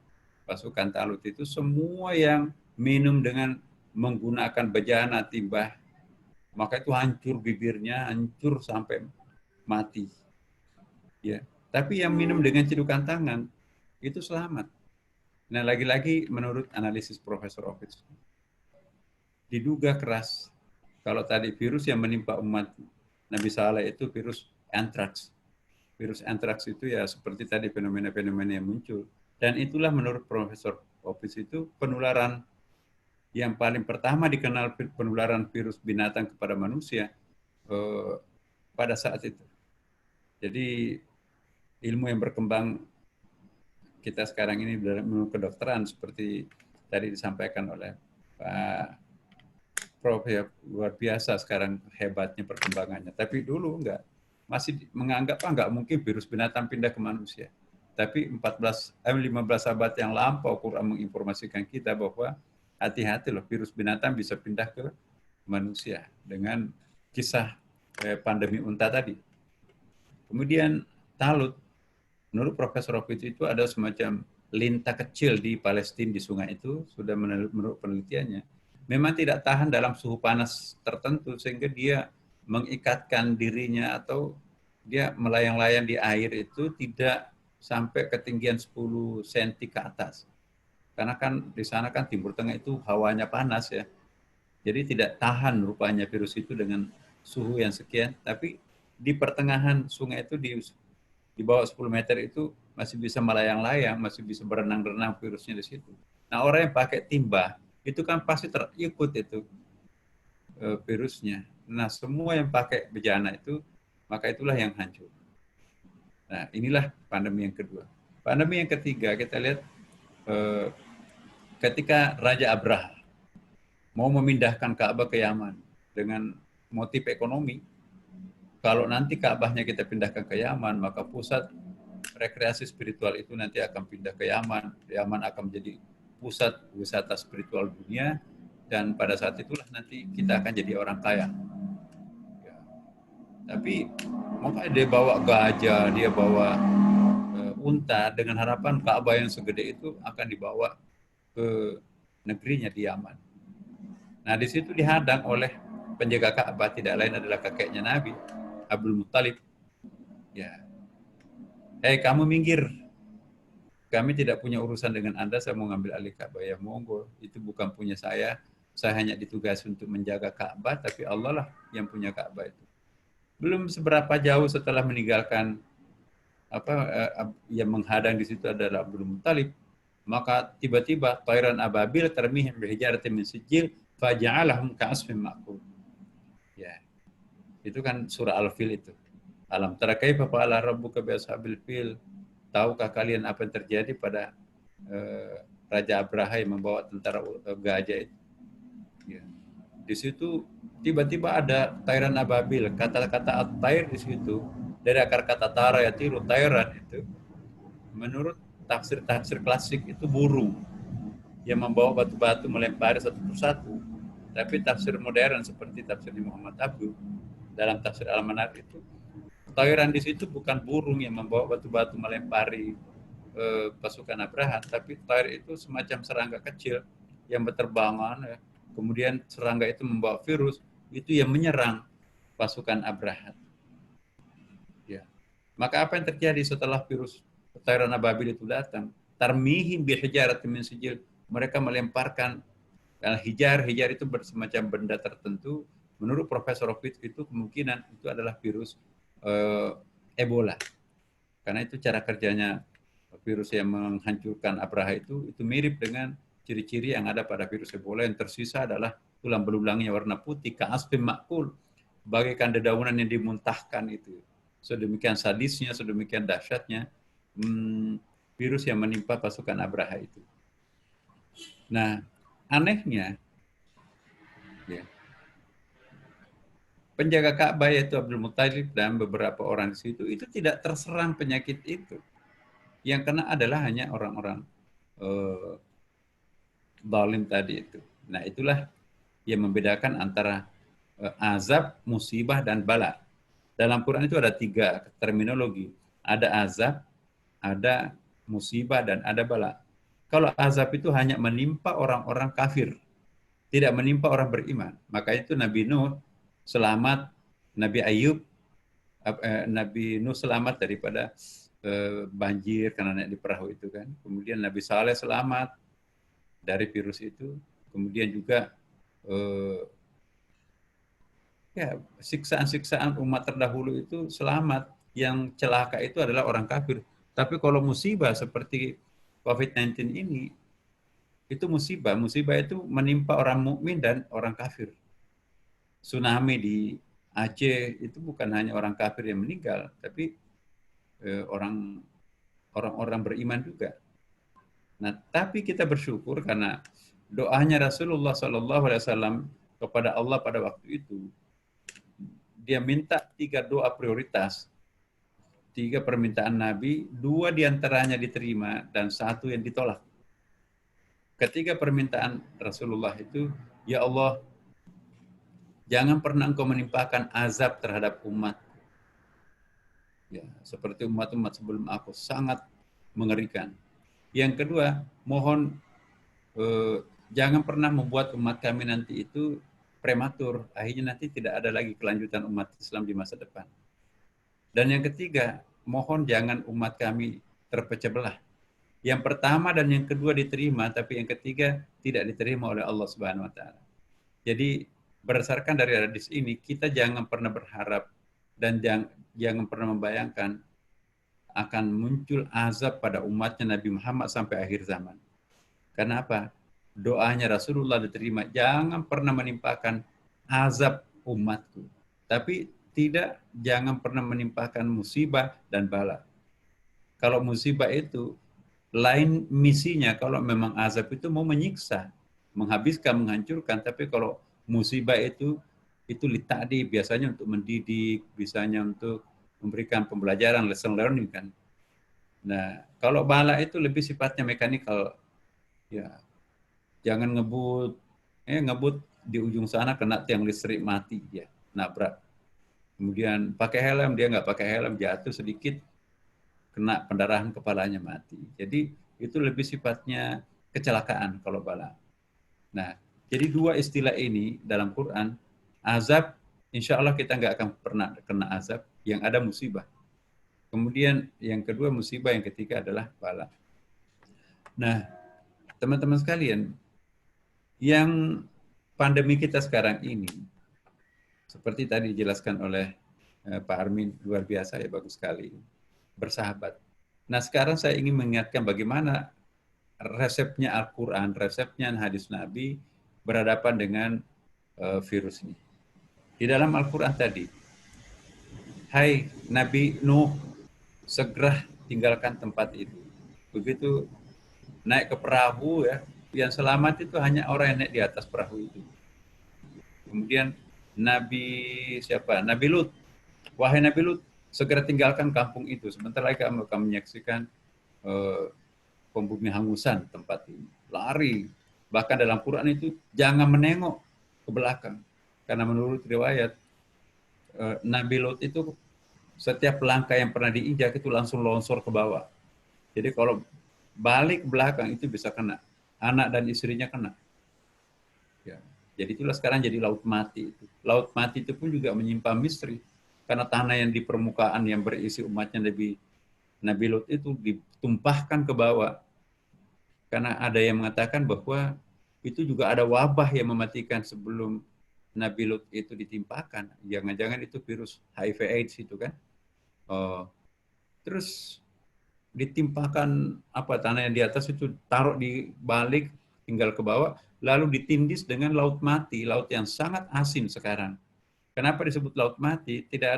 Pasukan Talut itu semua yang minum dengan menggunakan bejana, timba, maka itu hancur bibirnya, hancur sampai mati. Ya, tapi yang minum dengan cidukan tangan itu selamat. Nah, lagi-lagi menurut analisis Profesor Opitz, diduga keras kalau tadi virus yang menimpa umat Nabi Saleh itu virus antraks. Virus antraks itu ya seperti tadi fenomena-fenomena yang muncul. Dan itulah menurut Profesor Opitz itu penularan yang paling pertama dikenal penularan virus binatang kepada manusia pada saat itu. Jadi ilmu yang berkembang kita sekarang ini dalam kedokteran seperti tadi disampaikan oleh Pak Prof ya, luar biasa sekarang hebatnya perkembangannya. Tapi dulu enggak, masih menganggap enggak mungkin virus binatang pindah ke manusia. Tapi 15 abad yang lampau Quran menginformasikan kita bahwa hati-hati loh, virus binatang bisa pindah ke manusia dengan kisah pandemi unta tadi. Kemudian Talut, menurut Profesor Opitz itu ada semacam lintah kecil di Palestina di sungai itu, sudah menurut penelitiannya, memang tidak tahan dalam suhu panas tertentu sehingga dia mengikatkan dirinya atau dia melayang-layang di air itu tidak sampai ketinggian 10 cm ke atas. Karena kan di sana kan Timur Tengah itu hawanya panas ya. Jadi tidak tahan rupanya virus itu dengan suhu yang sekian. Tapi di pertengahan sungai itu di bawah 10 meter itu masih bisa melayang-layang, masih bisa berenang-renang virusnya di situ. Nah orang yang pakai timba itu kan pasti terikut itu virusnya. Nah semua yang pakai bejana itu, maka itulah yang hancur. Nah inilah pandemi yang kedua. Pandemi yang ketiga kita lihat ketika Raja Abraha mau memindahkan Ka'bah ke Yaman dengan motif ekonomi, kalau nanti Ka'bahnya kita pindahkan ke Yaman, maka pusat rekreasi spiritual itu nanti akan pindah ke Yaman. Yaman akan menjadi pusat wisata spiritual dunia, dan pada saat itulah nanti kita akan jadi orang kaya. Ya. Tapi makanya dia bawa gajah, dia bawa unta dengan harapan Ka'bah yang segede itu akan dibawa ke negerinya di Yaman. Nah, di situ dihadang oleh penjaga Ka'bah, tidak lain adalah kakeknya Nabi, Abdul Muttalib. Ya. Kamu minggir. Kami tidak punya urusan dengan Anda, saya mau ngambil alih Ka'bah. Ya monggo, itu bukan punya saya. Saya hanya ditugasi untuk menjaga Ka'bah, tapi Allah lah yang punya Ka'bah itu. Belum seberapa jauh setelah meninggalkan yang menghadang di situ adalah Abdul Muttalib, maka tiba-tiba tayran ababil tarmihim bihijaratin min sijil faja'alahum ka'asfin ma'kul. Ya. Itu kan surah Al-Fil itu. Alam tara kaifa fa'ala rabbuka bi ashabil fil. Tahukah kalian apa yang terjadi pada Raja Abraha yang membawa tentara gajah itu? Ya. Di situ tiba-tiba ada tayran ababil. Kata-kata at-tayr di situ dari akar kata tara yatiru tayran itu, menurut tafsir klasik itu burung yang membawa batu-batu melempari satu persatu. Tapi tafsir modern seperti tafsir Muhammad Abdu dalam tafsir Al-Manar itu, tayran di situ bukan burung yang membawa batu-batu melempari pasukan Abraha, tapi tayr itu semacam serangga kecil yang berterbangan. Kemudian serangga itu membawa virus itu yang menyerang pasukan Abraha. Ya. Maka apa yang terjadi setelah virus tayran ababil itu datang? Tarmihim bihijaratin min sijil. Mereka melemparkan hijar itu bersemacam benda tertentu. Menurut Profesor Rofit itu kemungkinan itu adalah virus Ebola. Karena itu cara kerjanya virus yang menghancurkan Abraha itu mirip dengan ciri-ciri yang ada pada virus Ebola. Yang tersisa adalah tulang belulangnya warna putih, ka'asfin ma'kul, bagaikan dedaunan yang dimuntahkan itu. Sedemikian sadisnya, sedemikian dahsyatnya virus yang menimpa pasukan Abraha itu. Nah, anehnya, ya, penjaga Ka'bah yaitu Abdul Muttalib dan beberapa orang di situ itu tidak terserang penyakit itu. Yang kena adalah hanya orang-orang zalim tadi itu. Nah, itulah yang membedakan antara azab, musibah, dan bala. Dalam Quran itu ada 3 terminologi. Ada azab, ada musibah, dan ada bala. Kalau azab itu hanya menimpa orang-orang kafir, tidak menimpa orang beriman. Maka itu Nabi Nuh selamat, Nabi Ayub, Nabi Nuh selamat daripada banjir karena naik di perahu itu kan. Kemudian Nabi Saleh selamat dari virus itu. Kemudian juga siksaan-siksaan umat terdahulu itu selamat. Yang celaka itu adalah orang kafir. Tapi kalau musibah seperti COVID-19 ini, itu musibah. Musibah itu menimpa orang mukmin dan orang kafir. Tsunami di Aceh itu bukan hanya orang kafir yang meninggal, tapi orang-orang beriman juga. Nah, tapi kita bersyukur karena doanya Rasulullah SAW kepada Allah pada waktu itu, dia minta 3 doa prioritas, 3 permintaan Nabi, 2 diantaranya diterima dan 1 yang ditolak. Ketiga permintaan Rasulullah itu, ya Allah, jangan pernah engkau menimpakan azab terhadap umat. Ya, seperti umat-umat sebelum aku, sangat mengerikan. Yang kedua, mohon jangan pernah membuat umat kami nanti itu prematur. Akhirnya nanti tidak ada lagi kelanjutan umat Islam di masa depan. Dan yang ketiga, mohon jangan umat kami terpecah belah. Yang pertama dan yang kedua diterima, tapi yang ketiga tidak diterima oleh Allah Subhanahu wa taala. Jadi berdasarkan dari hadis ini, kita jangan pernah berharap dan jangan pernah membayangkan akan muncul azab pada umatnya Nabi Muhammad sampai akhir zaman. Karena apa? Doanya Rasulullah diterima. Jangan pernah menimpakan azab umatku. Tapi jangan pernah menimpakan musibah dan bala. Kalau musibah itu lain misinya. Kalau memang azab itu mau menyiksa, menghabiskan, menghancurkan. Tapi kalau musibah itu itu litadi biasanya untuk mendidik, biasanya untuk memberikan pembelajaran, lesson learning kan. Nah, kalau bala itu lebih sifatnya mekanikal, ya jangan ngebut di ujung sana kena tiang listrik mati ya, nabrak. Kemudian pakai helm, dia nggak pakai helm, jatuh sedikit, kena pendarahan kepalanya mati. Jadi itu lebih sifatnya kecelakaan kalau bala. Nah, jadi dua istilah ini dalam Quran, azab, insya Allah kita nggak akan pernah kena azab, yang ada musibah. Kemudian yang kedua musibah, yang ketiga adalah bala. Nah, teman-teman sekalian, yang pandemi kita sekarang ini, seperti tadi dijelaskan oleh Pak Armin, luar biasa ya, bagus sekali, bersahabat. Nah, sekarang saya ingin mengingatkan bagaimana resepnya Al-Quran, resepnya hadis Nabi berhadapan dengan virus ini. Di dalam Al-Quran tadi, hai Nabi Nuh, segera tinggalkan tempat itu. Begitu naik ke perahu ya, yang selamat itu hanya orang yang naik di atas perahu itu. Kemudian Nabi Lut, wahai Nabi Lut, segera tinggalkan kampung itu. Sebentar lagi kamu akan menyaksikan pembumi hangusan tempat ini. Lari. Bahkan dalam Quran itu jangan menengok ke belakang. Karena menurut riwayat Nabi Lut itu setiap langkah yang pernah diinjak itu langsung longsor ke bawah. Jadi kalau balik ke belakang itu bisa kena. Anak dan istrinya kena. Ya. Jadi itulah sekarang jadi laut mati. Laut mati itu pun juga menyimpan misteri. Karena tanah yang di permukaan yang berisi umatnya Nabi Lut itu ditumpahkan ke bawah. Karena ada yang mengatakan bahwa itu juga ada wabah yang mematikan sebelum Nabi Lut itu ditimpakan. Jangan-jangan itu virus HIV/AIDS itu kan. Terus ditimpakan tanah yang di atas itu, taruh di balik, tinggal ke bawah, lalu ditindis dengan laut mati, laut yang sangat asin sekarang. Kenapa disebut laut mati? Tidak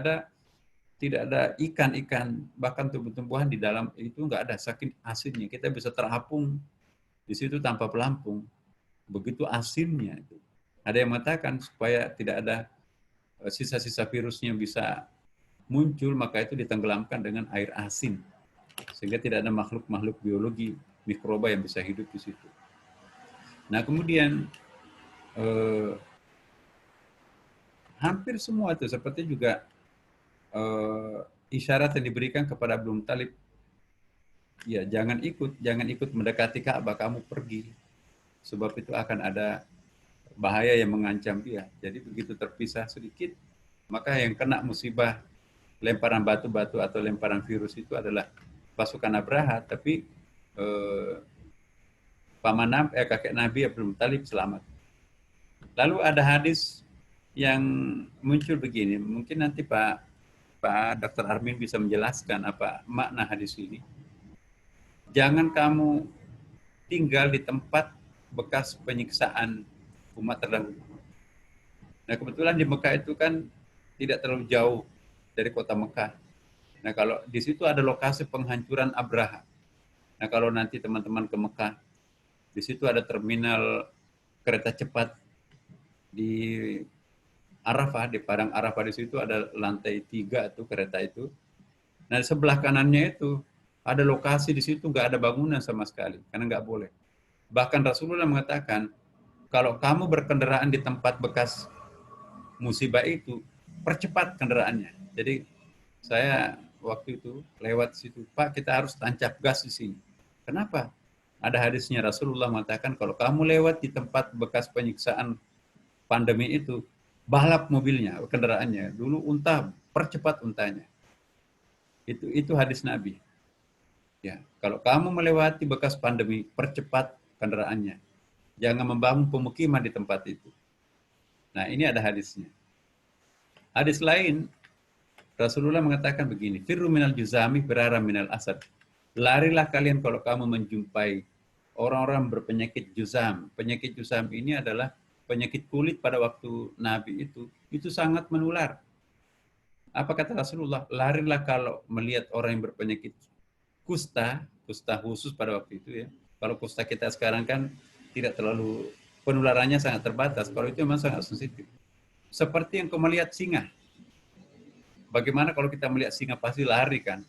ada ikan-ikan, bahkan tumbuh-tumbuhan di dalam itu nggak ada, saking asinnya. Kita bisa terapung di situ tanpa pelampung. Begitu asinnya itu. Ada yang mengatakan supaya tidak ada sisa-sisa virusnya bisa muncul, maka itu ditenggelamkan dengan air asin. Sehingga tidak ada makhluk-makhluk biologi mikroba yang bisa hidup di situ. Nah, kemudian hampir semua itu seperti juga isyarat yang diberikan kepada Abdul Muttalib. Ya, jangan ikut mendekati Ka'bah, kamu pergi. Sebab itu akan ada bahaya yang mengancam dia. Jadi begitu terpisah sedikit, maka yang kena musibah lemparan batu-batu atau lemparan virus itu adalah pasukan Abraha, tapi kakek Nabi Abdul Muttalib selamat. Lalu ada hadis yang muncul begini, mungkin nanti Pak Dr. Armin bisa menjelaskan apa makna hadis ini. Jangan kamu tinggal di tempat bekas penyiksaan umat terdahulu. Nah, kebetulan di Mekah itu kan tidak terlalu jauh dari kota Mekah. Nah, kalau di situ ada lokasi penghancuran Abraha. Nah, kalau nanti teman-teman ke Mekah, di situ ada terminal kereta cepat di Arafah, di Padang Arafah, di situ ada lantai 3 tuh kereta itu. Nah, di sebelah kanannya itu ada lokasi di situ nggak ada bangunan sama sekali, karena nggak boleh. Bahkan Rasulullah mengatakan, kalau kamu berkendaraan di tempat bekas musibah itu, percepat kendaraannya. Jadi saya waktu itu lewat situ, Pak, kita harus tancap gas di sini. Kenapa? Ada hadisnya Rasulullah mengatakan, kalau kamu lewat di tempat bekas penyiksaan pandemi itu, balap mobilnya, kendaraannya. Dulu unta, percepat untanya. Itu hadis Nabi. Ya, kalau kamu melewati bekas pandemi, percepat kendaraannya. Jangan membangun pemukiman di tempat itu. Nah, ini ada hadisnya. Hadis lain, Rasulullah mengatakan begini, firru minal juzami firara minal asad. Larilah kalian kalau kamu menjumpai orang-orang berpenyakit juzam. Penyakit juzam ini adalah penyakit kulit pada waktu Nabi itu sangat menular. Apa kata Rasulullah? Larilah kalau melihat orang yang berpenyakit kusta khusus pada waktu itu ya. Kalau kusta kita sekarang kan tidak terlalu, penularannya sangat terbatas. Kalau itu memang sangat sensitif. seperti yang kau melihat singa. Bagaimana kalau kita melihat singa pasti lari kan?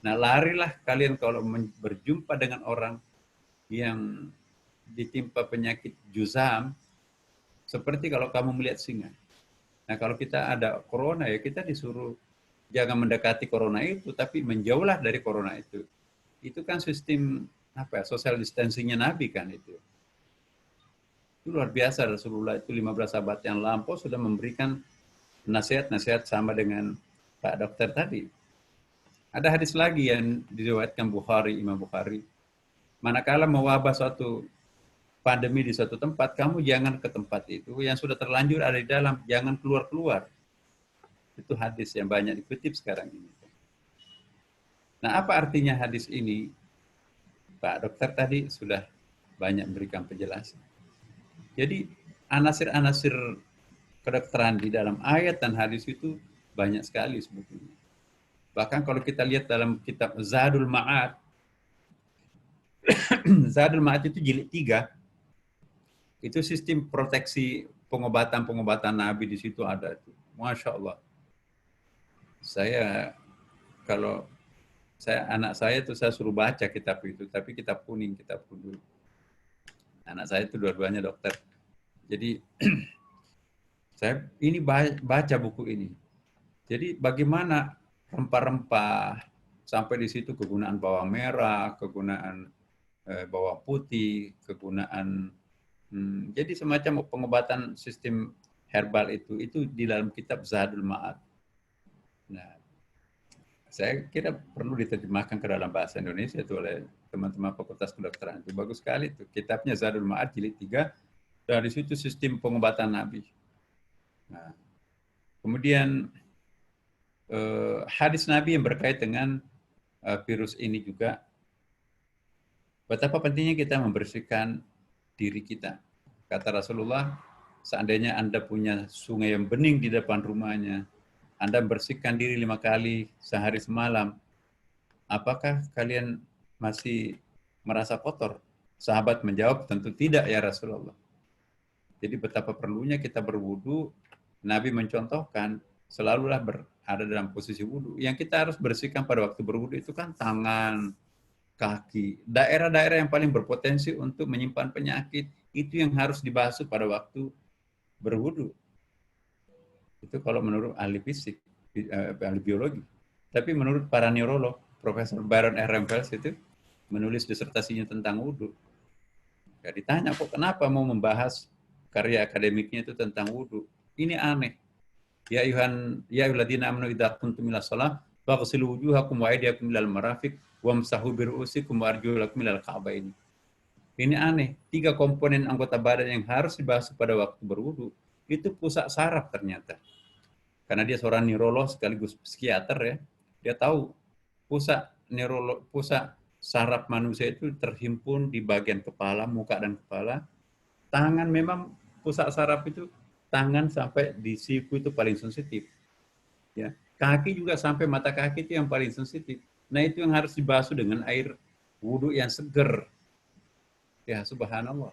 Nah, larilah kalian kalau berjumpa dengan orang yang ditimpa penyakit juzam, seperti kalau kamu melihat singa. Nah, kalau kita ada corona ya kita disuruh jangan mendekati corona itu, tapi menjauhlah dari corona itu. Itu kan sistem social distancing-nya Nabi kan itu. Itu luar biasa. Rasulullah itu 15 abad yang lampau sudah memberikan nasihat-nasihat sama dengan Pak Dokter tadi. Ada hadis lagi yang diriwayatkan Imam Bukhari. Manakala mewabah suatu pandemi di suatu tempat, kamu jangan ke tempat itu. Yang sudah terlanjur ada di dalam, jangan keluar-keluar. Itu hadis yang banyak dikutip sekarang ini. Nah, apa artinya hadis ini? Pak Dokter tadi sudah banyak memberikan penjelasan. Jadi, anasir-anasir kedokteran di dalam ayat dan hadis itu banyak sekali sebetulnya. Bahkan kalau kita lihat dalam kitab Zadul Ma'ad, Zadul Ma'ad itu jilid 3, itu sistem proteksi pengobatan Nabi di situ ada. Masya Allah. Anak saya itu saya suruh baca kitab itu, tapi kitab kuning, kitab kuning. Anak saya itu dua-duanya dokter. Jadi saya ini baca buku ini. Jadi bagaimana rempah-rempah sampai di situ kegunaan bawang merah, kegunaan bawang putih, kegunaan jadi semacam pengobatan sistem herbal itu di dalam kitab Zadul Ma'ad. Nah, saya kira perlu diterjemahkan ke dalam bahasa Indonesia itu oleh teman-teman Fakultas Kedokteran. Itu bagus sekali itu. Kitabnya Zadul Ma'ad jilid 3, dari situ sistem pengobatan Nabi. Nah, kemudian hadis Nabi yang berkait dengan virus ini juga, betapa pentingnya kita membersihkan diri kita. Kata Rasulullah, seandainya Anda punya sungai yang bening di depan rumahnya, Anda bersihkan diri 5 kali sehari semalam, apakah kalian masih merasa kotor? Sahabat menjawab, tentu tidak ya Rasulullah. Jadi betapa perlunya kita berwudu. Nabi mencontohkan, selalulah ada dalam posisi wudu. Yang kita harus bersihkan pada waktu berwudu itu kan tangan, kaki. Daerah-daerah yang paling berpotensi untuk menyimpan penyakit, itu yang harus dibasuh pada waktu berwudu. Itu kalau menurut ahli fisik, ahli biologi. Tapi menurut para neurolog, Profesor Baron Ehrenfels itu menulis disertasinya tentang wudu. Ya, ditanya kok kenapa mau membahas karya akademiknya itu tentang wudu. Ini aneh. Ya ayyuhalladzina amanu idza qumtum ila shalah faghsilu wujuhakum wa aydiyakum ilal marafiq wamsahu bi ru'usikum wa arjulakum ilal ka'bayn. Ini aneh. 3 komponen anggota badan yang harus dibasuh pada waktu berwudu itu pusat saraf ternyata. Karena dia seorang neurolog sekaligus psikiater ya. Dia tahu pusat saraf manusia itu terhimpun di bagian kepala, muka dan kepala. Tangan memang pusat saraf itu tangan sampai di siku itu paling sensitif. Ya. Kaki juga sampai mata kaki itu yang paling sensitif. Nah, itu yang harus dibasuh dengan air wudu yang seger. Ya, subhanallah.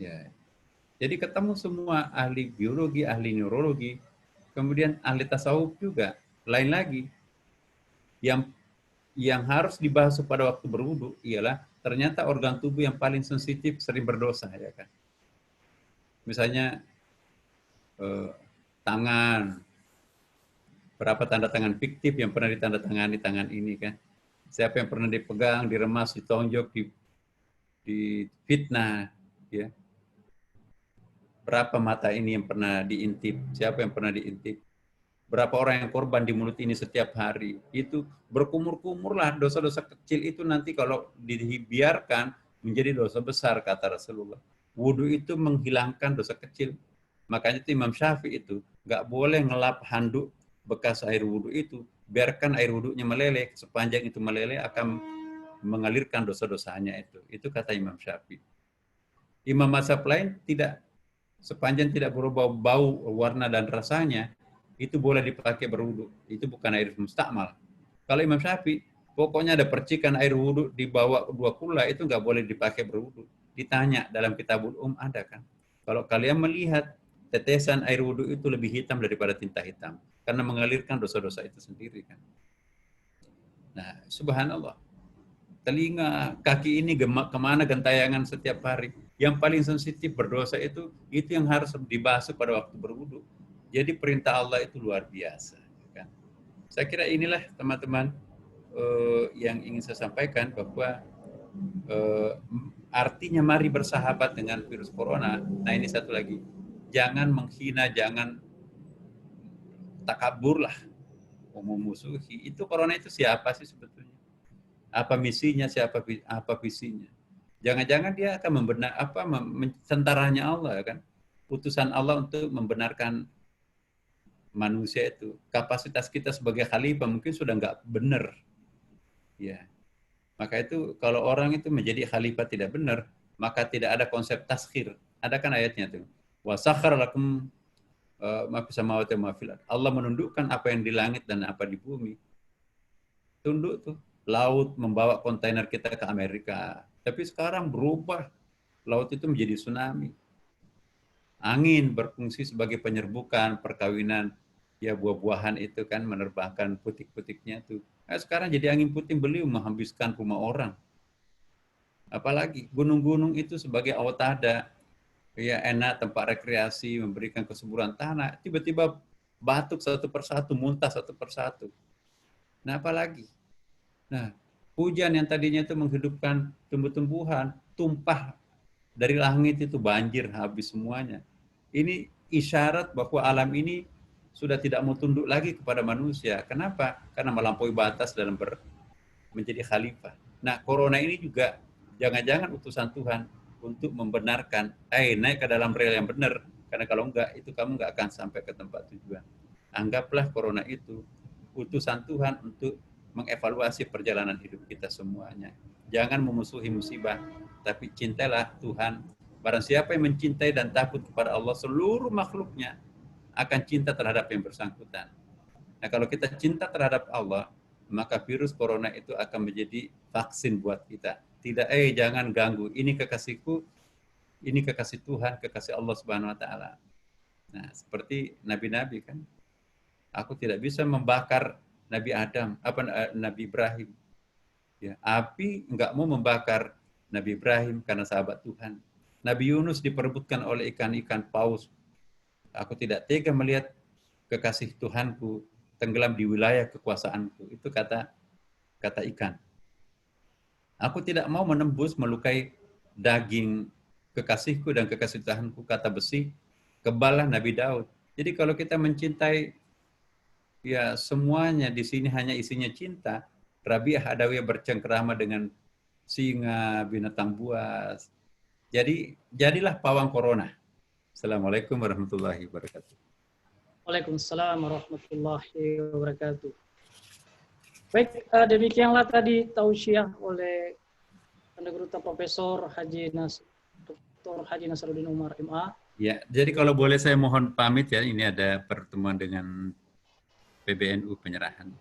Ya. Jadi ketemu semua ahli biologi, ahli neurologi, kemudian ahli tasawuf juga. Lain lagi. Yang harus dibasuh pada waktu berwudu ialah ternyata organ tubuh yang paling sensitif sering berdosa, ya kan. Misalnya tangan, berapa tanda tangan fiktif yang pernah ditandatangani tangan ini kan? Siapa yang pernah dipegang, diremas, ditonjok, di fitnah, ya? Berapa mata ini yang pernah diintip? Siapa yang pernah diintip? Berapa orang yang korban di mulut ini setiap hari? Itu berkumur-kumurlah dosa-dosa kecil itu nanti kalau dibiarkan menjadi dosa besar kata Rasulullah. Wudu itu menghilangkan dosa kecil. Makanya itu Imam Syafi'i itu nggak boleh ngelap handuk bekas air wudu itu. Biarkan air wudunya meleleh. Sepanjang itu meleleh akan mengalirkan dosa-dosanya itu. Itu kata Imam Syafi'i. Imam mazhab lain tidak. Sepanjang tidak berubah bau, warna dan rasanya, itu boleh dipakai berwudu. Itu bukan air mustakmal. Kalau Imam Syafi'i, pokoknya ada percikan air wudu di bawah 2 kula itu nggak boleh dipakai berwudu. Ditanya dalam kitabul ada kan. Kalau kalian melihat tetesan air wudhu itu lebih hitam daripada tinta hitam. Karena mengalirkan dosa-dosa itu sendiri kan. Nah, subhanallah. Telinga, kaki ini kemana gentayangan setiap hari. Yang paling sensitif berdosa itu yang harus dibasuh pada waktu berwudu. Jadi perintah Allah itu luar biasa. Kan? Saya kira inilah teman-teman yang ingin saya sampaikan, bahwa artinya mari bersahabat dengan virus corona. Nah ini satu lagi, jangan menghina, jangan takabur lah, memusuhi. Itu corona itu siapa sih sebetulnya? Apa misinya, apa visinya? Jangan-jangan dia akan tentaranya Allah kan? Utusan Allah untuk membenarkan manusia itu. Kapasitas kita sebagai khalifah mungkin sudah nggak benar. Ya. Maka itu kalau orang itu menjadi khalifah tidak benar, maka tidak ada konsep taskhir. Ada kan ayatnya tuh. Wa sakhkhara lakum ma fis samawati wa ma fil ardh. Allah menundukkan apa yang di langit dan apa di bumi. Tunduk tuh. Laut membawa kontainer kita ke Amerika. Tapi sekarang berubah. Laut itu menjadi tsunami. Angin berfungsi sebagai penyerbukan, perkawinan. Ya buah-buahan itu kan menerbangkan putik-putiknya tuh. Nah, sekarang jadi angin puting beliung menghabiskan rumah orang. Apalagi gunung-gunung itu sebagai awatada. Ya enak tempat rekreasi, memberikan kesuburan tanah. Tiba-tiba batuk satu persatu, muntah satu persatu. Nah apalagi? Nah, hujan yang tadinya itu menghidupkan tumbuh-tumbuhan, tumpah dari langit itu banjir habis semuanya. Ini isyarat bahwa alam ini sudah tidak mau tunduk lagi kepada manusia. Kenapa? Karena melampaui batas dalam menjadi khalifah. Nah, corona ini juga jangan-jangan utusan Tuhan untuk membenarkan, naik ke dalam rel yang benar. Karena kalau enggak, itu kamu enggak akan sampai ke tempat tujuan. Anggaplah corona itu utusan Tuhan untuk mengevaluasi perjalanan hidup kita semuanya. Jangan memusuhi musibah, tapi cintailah Tuhan. Barang siapa yang mencintai dan takut kepada Allah, seluruh makhluknya akan cinta terhadap yang bersangkutan. Nah kalau kita cinta terhadap Allah, maka virus corona itu akan menjadi vaksin buat kita. Tidak, jangan ganggu, ini kekasihku, ini kekasih Tuhan, kekasih Allah Subhanahu wa taala. Nah, seperti nabi-nabi kan. Aku tidak bisa membakar Nabi Adam, Nabi Ibrahim. Ya, api enggak mau membakar Nabi Ibrahim karena sahabat Tuhan. Nabi Yunus diperebutkan oleh ikan-ikan paus. Aku tidak tega melihat kekasih Tuhanku tenggelam di wilayah kekuasaanku. Itu kata ikan. Aku tidak mau menembus melukai daging kekasihku dan kekasih Tuhanku, kata besi. Kebalah Nabi Daud. Jadi kalau kita mencintai ya semuanya di sini hanya isinya cinta. Rabi'ah Adawiyah bercengkerama dengan singa, binatang buas. Jadi jadilah pawang corona. Assalamualaikum warahmatullahi wabarakatuh. Waalaikumsalam warahmatullahi wabarakatuh. Baik, demikianlah tadi tausiah oleh Pendegruta Profesor Dr. Haji Nasaruddin Umar MA. Ya, jadi kalau boleh saya mohon pamit ya, ini ada pertemuan dengan PBNU penyerahan.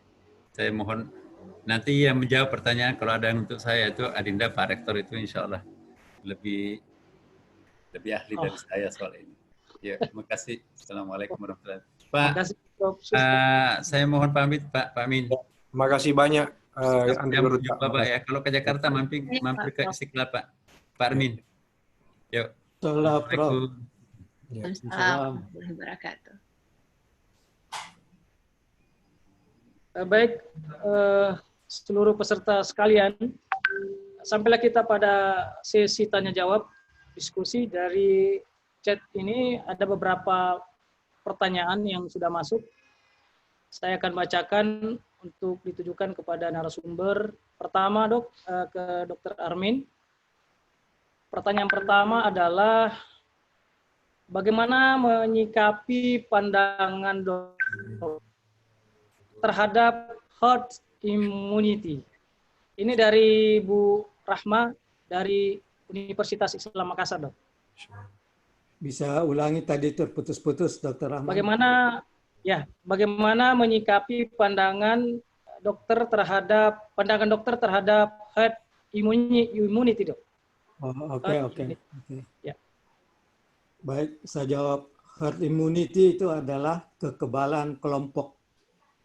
Saya mohon nanti yang menjawab pertanyaan kalau ada yang untuk saya itu Adinda Pak Rektor itu insya Allah lebih ahli dari saya soal ini. Ya, terima kasih. Assalamualaikum warahmatullahi wabarakatuh. Pak, saya mohon pamit Pak Min. Terima kasih banyak. Bapak ya, kalau ke Jakarta mampir ke Istiqlal Pak. Pak Min. Yuk. Assalamualaikum warahmatullahi wabarakatuh. Baik, seluruh peserta sekalian, sampailah kita pada sesi tanya jawab diskusi. Dari chat ini ada beberapa pertanyaan yang sudah masuk. Saya akan bacakan untuk ditujukan kepada narasumber. Pertama, ke Dr. Armin. Pertanyaan pertama adalah bagaimana menyikapi pandangan dokter terhadap herd immunity. Ini dari Bu Rahma dari Universitas Islam Makassar, Dok. Bisa ulangi tadi terputus-putus, Dr. Rahman. Bagaimana menyikapi pandangan dokter terhadap herd immunity, Dok? Oke. Ya. Baik, saya jawab herd immunity itu adalah kekebalan kelompok.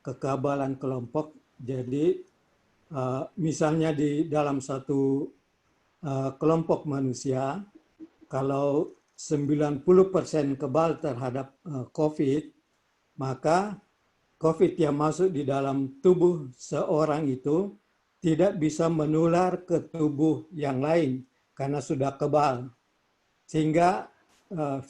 Kekebalan kelompok. Jadi misalnya di dalam satu kelompok manusia, kalau 90% kebal terhadap COVID, maka COVID yang masuk di dalam tubuh seorang itu tidak bisa menular ke tubuh yang lain karena sudah kebal. Sehingga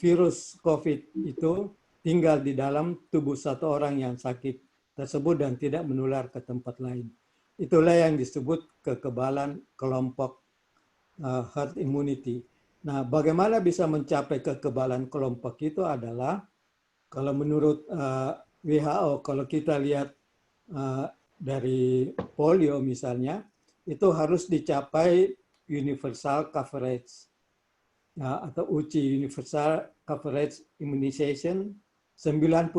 virus COVID itu tinggal di dalam tubuh satu orang yang sakit tersebut dan tidak menular ke tempat lain. Itulah yang disebut kekebalan kelompok, herd immunity. Nah, bagaimana bisa mencapai kekebalan kelompok itu adalah kalau menurut WHO, kalau kita lihat dari polio misalnya, itu harus dicapai universal coverage atau UCI, universal coverage immunization 90%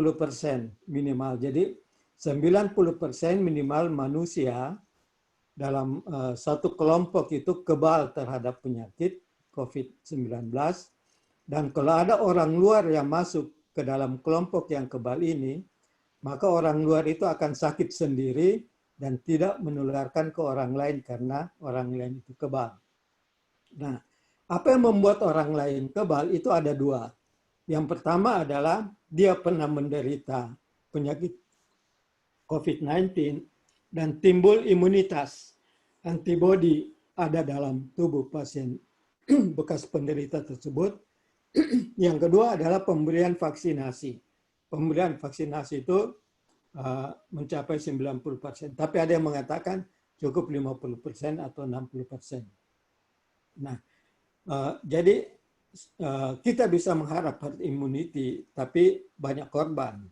minimal. Jadi 90% minimal manusia dalam satu kelompok itu kebal terhadap penyakit COVID-19. Dan kalau ada orang luar yang masuk ke dalam kelompok yang kebal ini, maka orang luar itu akan sakit sendiri dan tidak menularkan ke orang lain karena orang lain itu kebal. Nah, apa yang membuat orang lain kebal itu ada dua. Yang pertama adalah dia pernah menderita penyakit COVID-19 dan timbul imunitas, antibodi ada dalam tubuh pasien bekas penderita tersebut. Yang kedua adalah pemberian vaksinasi. Pemberian vaksinasi itu mencapai 90%. Tapi ada yang mengatakan cukup 50% atau 60%. Nah, jadi kita bisa mengharap herd immunity, tapi banyak korban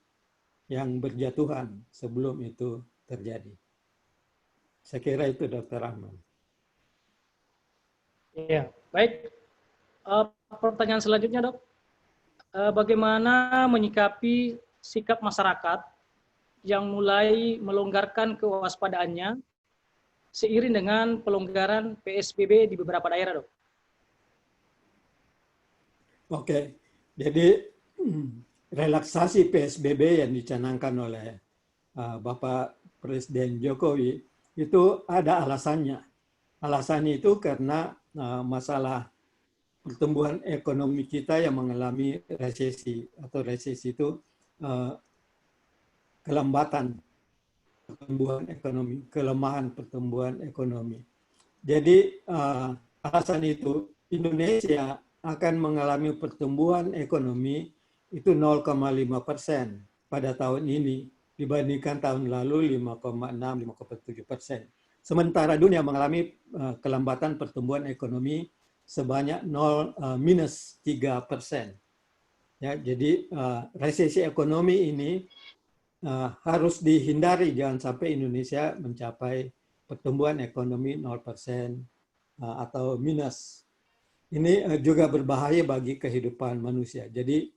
yang berjatuhan sebelum itu terjadi. Saya kira itu Dr. Rahman. Ya, baik. Pertanyaan selanjutnya, Dok. Bagaimana menyikapi sikap masyarakat yang mulai melonggarkan kewaspadaannya seiring dengan pelonggaran PSBB di beberapa daerah, Dok? Oke, jadi relaksasi PSBB yang dicanangkan oleh Bapak Presiden Jokowi itu ada alasannya. Alasannya itu karena masalah pertumbuhan ekonomi kita yang mengalami resesi, atau resesi itu kelembatan pertumbuhan ekonomi, kelemahan pertumbuhan ekonomi. Jadi alasan itu Indonesia akan mengalami pertumbuhan ekonomi itu 0,5% pada tahun ini dibandingkan tahun lalu 5,6-5,7%. Sementara dunia mengalami kelembatan pertumbuhan ekonomi sebanyak minus 3%. Ya, jadi resesi ekonomi ini harus dihindari, jangan sampai Indonesia mencapai pertumbuhan ekonomi 0% atau minus. Ini juga berbahaya bagi kehidupan manusia. Jadi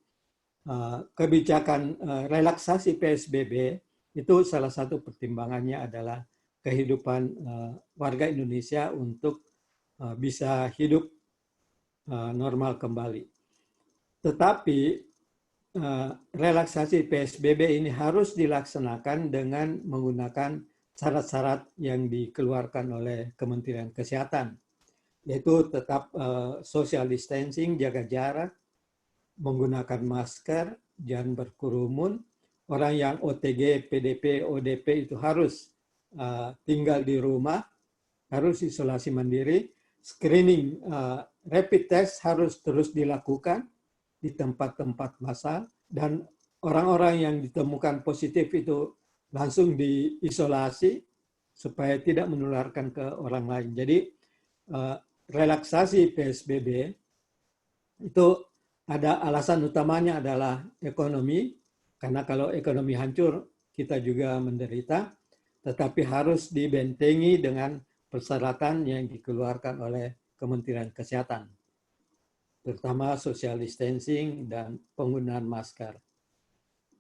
kebijakan relaksasi PSBB itu salah satu pertimbangannya adalah kehidupan warga Indonesia untuk bisa hidup normal kembali. Tetapi relaksasi PSBB ini harus dilaksanakan dengan menggunakan syarat-syarat yang dikeluarkan oleh Kementerian Kesehatan, yaitu tetap social distancing, jaga jarak, menggunakan masker, jangan berkerumun. Orang yang OTG, PDP, ODP itu harus tinggal di rumah, harus isolasi mandiri. Screening rapid test harus terus dilakukan di tempat-tempat massal, dan orang-orang yang ditemukan positif itu langsung diisolasi supaya tidak menularkan ke orang lain. Jadi relaksasi PSBB itu ada alasan utamanya adalah ekonomi, karena kalau ekonomi hancur kita juga menderita, tetapi harus dibentengi dengan persyaratan yang dikeluarkan oleh Kementerian Kesehatan, terutama social distancing dan penggunaan masker.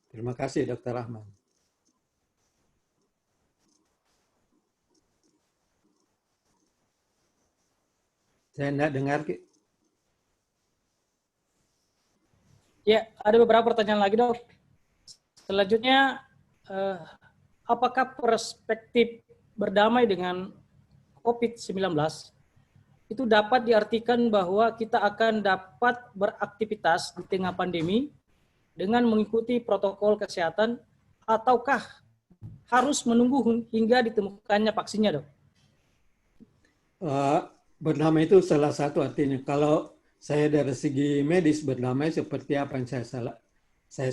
Terima kasih Dr. Rahman. Saya tidak dengar. Ya, ada beberapa pertanyaan lagi, Dok. Selanjutnya, apakah perspektif berdamai dengan COVID-19 itu dapat diartikan bahwa kita akan dapat beraktivitas di tengah pandemi dengan mengikuti protokol kesehatan, ataukah harus menunggu hingga ditemukannya vaksinnya, Dok? Berdamai itu salah satu artinya. Kalau saya dari segi medis berdamai seperti apa yang saya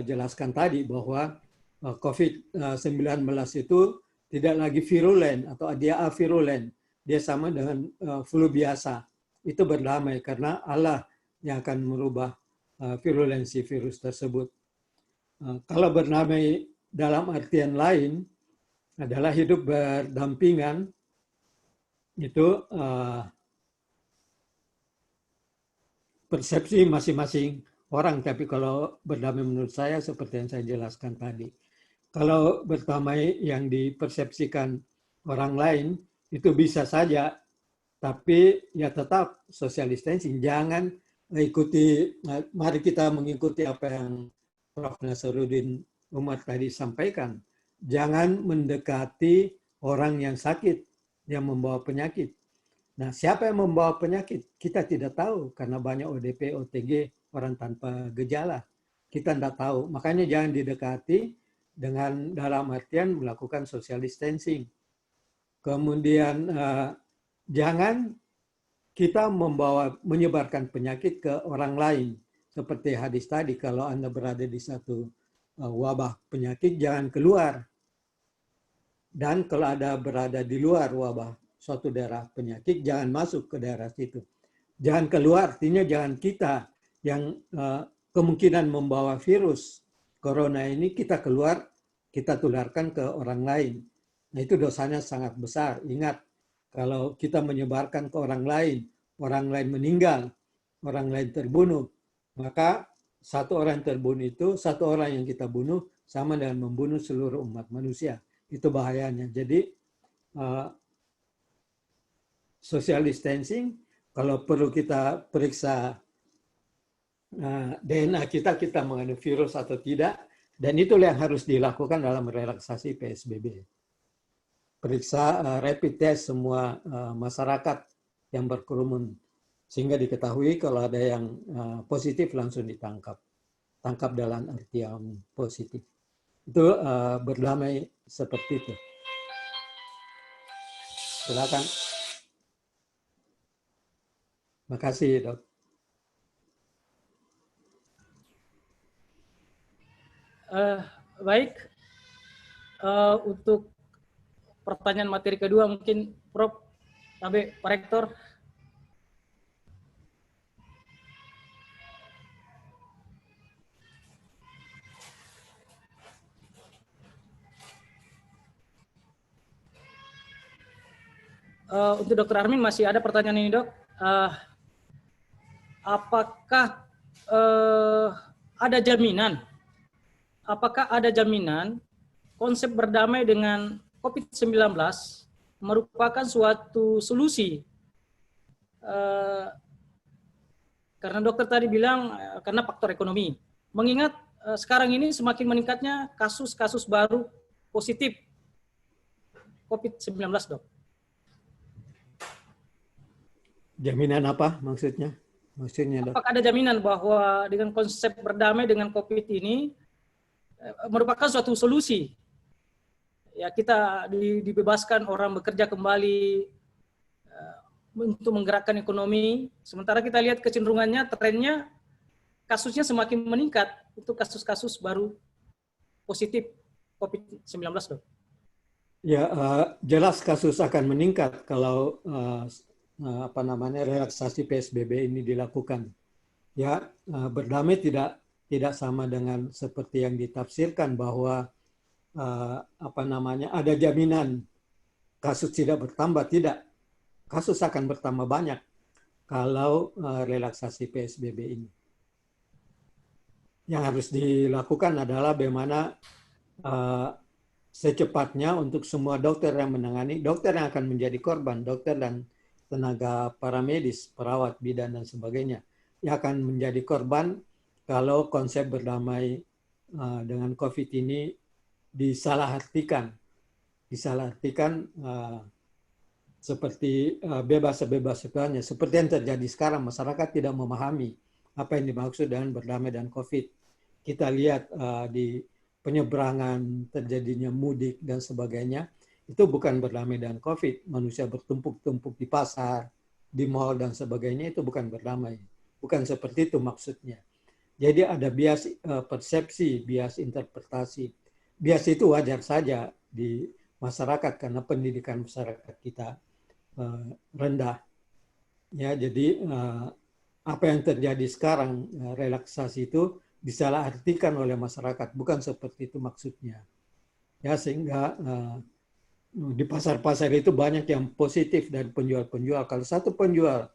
jelaskan tadi, bahwa COVID-19 itu tidak lagi virulen atau dia avirulen. Dia sama dengan flu biasa. Itu berdamai karena Allah yang akan merubah virulensi virus tersebut. Kalau berdamai dalam artian lain adalah hidup berdampingan, itu persepsi masing-masing orang. Tapi kalau berdamai menurut saya seperti yang saya jelaskan tadi. Kalau berdamai yang dipersepsikan orang lain itu bisa saja, tapi ya tetap social distancing. Jangan mari kita mengikuti apa yang Prof. Nasaruddin Umar tadi sampaikan. Jangan mendekati orang yang sakit, yang membawa penyakit. Nah, siapa yang membawa penyakit? Kita tidak tahu karena banyak ODP, OTG, orang tanpa gejala. Kita tidak tahu. Makanya jangan didekati dengan dalam artian melakukan social distancing. Kemudian jangan kita menyebarkan penyakit ke orang lain. Seperti hadis tadi, kalau Anda berada di satu wabah penyakit, jangan keluar. Dan kalau ada berada di luar wabah suatu daerah penyakit, jangan masuk ke daerah situ. Jangan keluar, artinya jangan kita yang kemungkinan membawa virus corona ini kita keluar, kita tularkan ke orang lain. Nah, itu dosanya sangat besar. Ingat, kalau kita menyebarkan ke orang lain meninggal, orang lain terbunuh, maka satu orang terbunuh itu, satu orang yang kita bunuh sama dengan membunuh seluruh umat manusia. Itu bahayanya. Jadi social distancing, kalau perlu kita periksa DNA kita mengandung virus atau tidak, dan itulah yang harus dilakukan dalam relaksasi PSBB. Periksa rapid test semua masyarakat yang berkerumun, sehingga diketahui kalau ada yang positif langsung ditangkap. Tangkap dalam arti yang positif. Itu berdamai seperti itu. Silakan. Makasih, Dok. Baik, untuk pertanyaan materi kedua mungkin Prof. sampai Pak Rektor. Untuk Dr. Armin masih ada pertanyaan ini, Dok. Apakah ada jaminan? Apakah ada jaminan konsep berdamai dengan COVID-19 merupakan suatu solusi? Karena dokter tadi bilang karena faktor ekonomi. Mengingat sekarang ini semakin meningkatnya kasus-kasus baru positif COVID-19, Dok. Jaminan apa maksudnya? Dok? Apakah ada jaminan bahwa dengan konsep berdamai dengan COVID ini merupakan suatu solusi? Ya, kita dibebaskan orang bekerja kembali untuk menggerakkan ekonomi. Sementara kita lihat kecenderungannya, trennya, kasusnya semakin meningkat untuk kasus-kasus baru positif COVID-19, Dok. Ya, jelas kasus akan meningkat kalau relaksasi PSBB ini dilakukan. Ya, berdamai tidak sama dengan seperti yang ditafsirkan bahwa ada jaminan kasus tidak bertambah. Tidak, kasus akan bertambah banyak kalau relaksasi PSBB ini. Yang harus dilakukan adalah bagaimana secepatnya untuk semua dokter yang menangani, dokter yang akan menjadi korban, dokter dan tenaga paramedis, perawat, bidan dan sebagainya, yang akan menjadi korban, kalau konsep berdamai dengan COVID ini disalahartikan seperti bebas sebebas-bebasnya. Seperti yang terjadi sekarang, masyarakat tidak memahami apa yang dimaksud dengan berdamai dengan COVID. Kita lihat di penyeberangan terjadinya mudik dan sebagainya, itu bukan berdamai dengan COVID. Manusia bertumpuk-tumpuk di pasar, di mal dan sebagainya, itu bukan berdamai. Bukan seperti itu maksudnya. Jadi ada bias persepsi, bias interpretasi. Bias itu wajar saja di masyarakat karena pendidikan masyarakat kita rendah. Ya, jadi apa yang terjadi sekarang, relaksasi itu disalahartikan oleh masyarakat, bukan seperti itu maksudnya. Ya, sehingga di pasar-pasar itu banyak yang positif dari penjual-penjual. Kalau satu penjual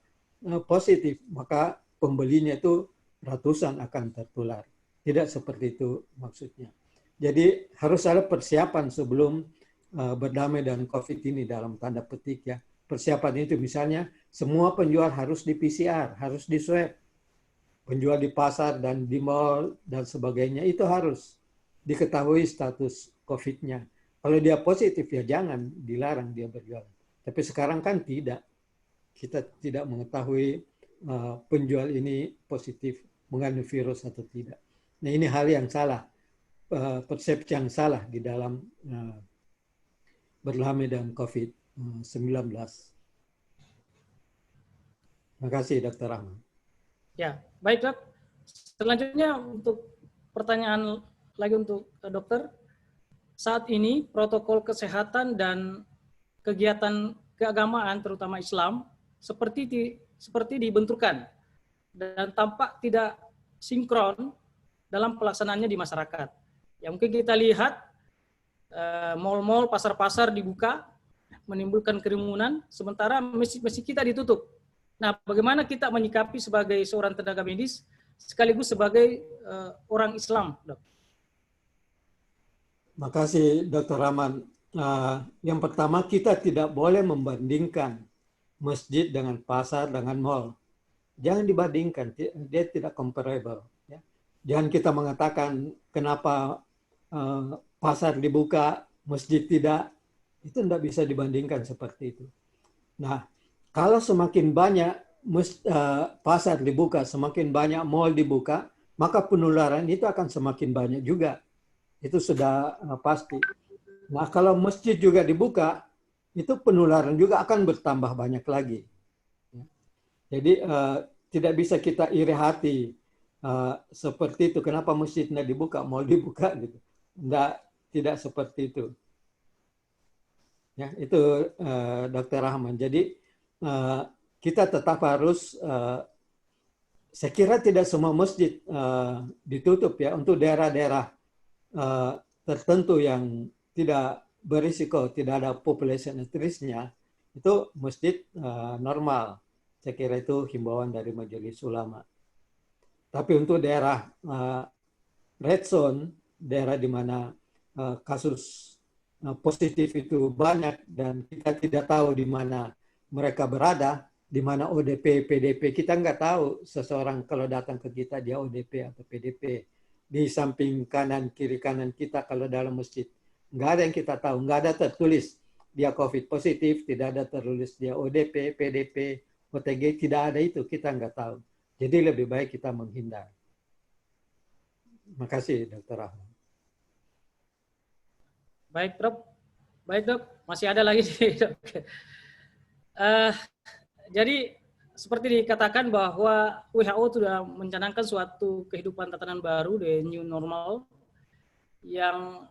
positif, maka pembelinya itu ratusan akan tertular. Tidak seperti itu maksudnya. Jadi harus ada persiapan sebelum berdamai dengan COVID ini dalam tanda petik ya. Persiapan itu misalnya semua penjual harus di PCR, harus di swab. Penjual di pasar dan di mall dan sebagainya itu harus diketahui status COVID-nya. Kalau dia positif ya jangan, dilarang dia berjualan. Tapi sekarang kan tidak. Kita tidak mengetahui penjual ini positif mengandung virus atau tidak. Nah ini hal yang salah, persepsi yang salah di dalam berdamai dengan COVID-19. Terima kasih Dr. Rahman. Ya, baik Dok. Selanjutnya untuk pertanyaan lagi untuk dokter. Saat ini protokol kesehatan dan kegiatan keagamaan terutama Islam seperti dibenturkan dan tampak tidak sinkron dalam pelaksanaannya di masyarakat. Yang mungkin kita lihat mal-mal, pasar-pasar dibuka menimbulkan kerumunan sementara masjid-masjid kita ditutup. Nah, bagaimana kita menyikapi sebagai seorang tenaga medis sekaligus sebagai orang Islam, Dok? Makasih Dr. Rahman. Yang pertama kita tidak boleh membandingkan masjid dengan pasar dengan mall. Jangan dibandingkan, dia tidak comparable. Ya. Jangan kita mengatakan kenapa pasar dibuka, masjid tidak. Itu tidak bisa dibandingkan seperti itu. Nah, kalau semakin banyak pasar dibuka, semakin banyak mall dibuka, maka penularan itu akan semakin banyak juga. Itu sudah pasti. Nah, kalau masjid juga dibuka, itu penularan juga akan bertambah banyak lagi. Jadi tidak bisa kita iri hati seperti itu. Kenapa masjid tidak dibuka, mall dibuka gitu? Tidak seperti itu. Ya, itu Dr. Rahman. Jadi kita tetap harus, saya kira tidak semua masjid ditutup ya. Untuk daerah-daerah tertentu yang tidak berisiko, tidak ada population increase-nya, itu masjid normal. Saya kira itu himbauan dari Majelis Ulama. Tapi untuk daerah red zone, daerah di mana kasus positif itu banyak dan kita tidak tahu di mana mereka berada, di mana ODP, PDP, kita nggak tahu seseorang kalau datang ke kita dia ODP atau PDP. Di samping kanan, kiri kanan kita kalau dalam masjid. Nggak ada yang kita tahu, nggak ada tertulis dia COVID positif, tidak ada tertulis dia ODP, PDP, OTG, tidak ada itu, kita nggak tahu. Jadi lebih baik kita menghindar. Terima kasih Dr. Rahman. Baik, Prof. Baik, Dok. Masih ada lagi, Dok. Jadi seperti dikatakan bahwa WHO sudah mencanangkan suatu kehidupan tatanan baru, the new normal, yang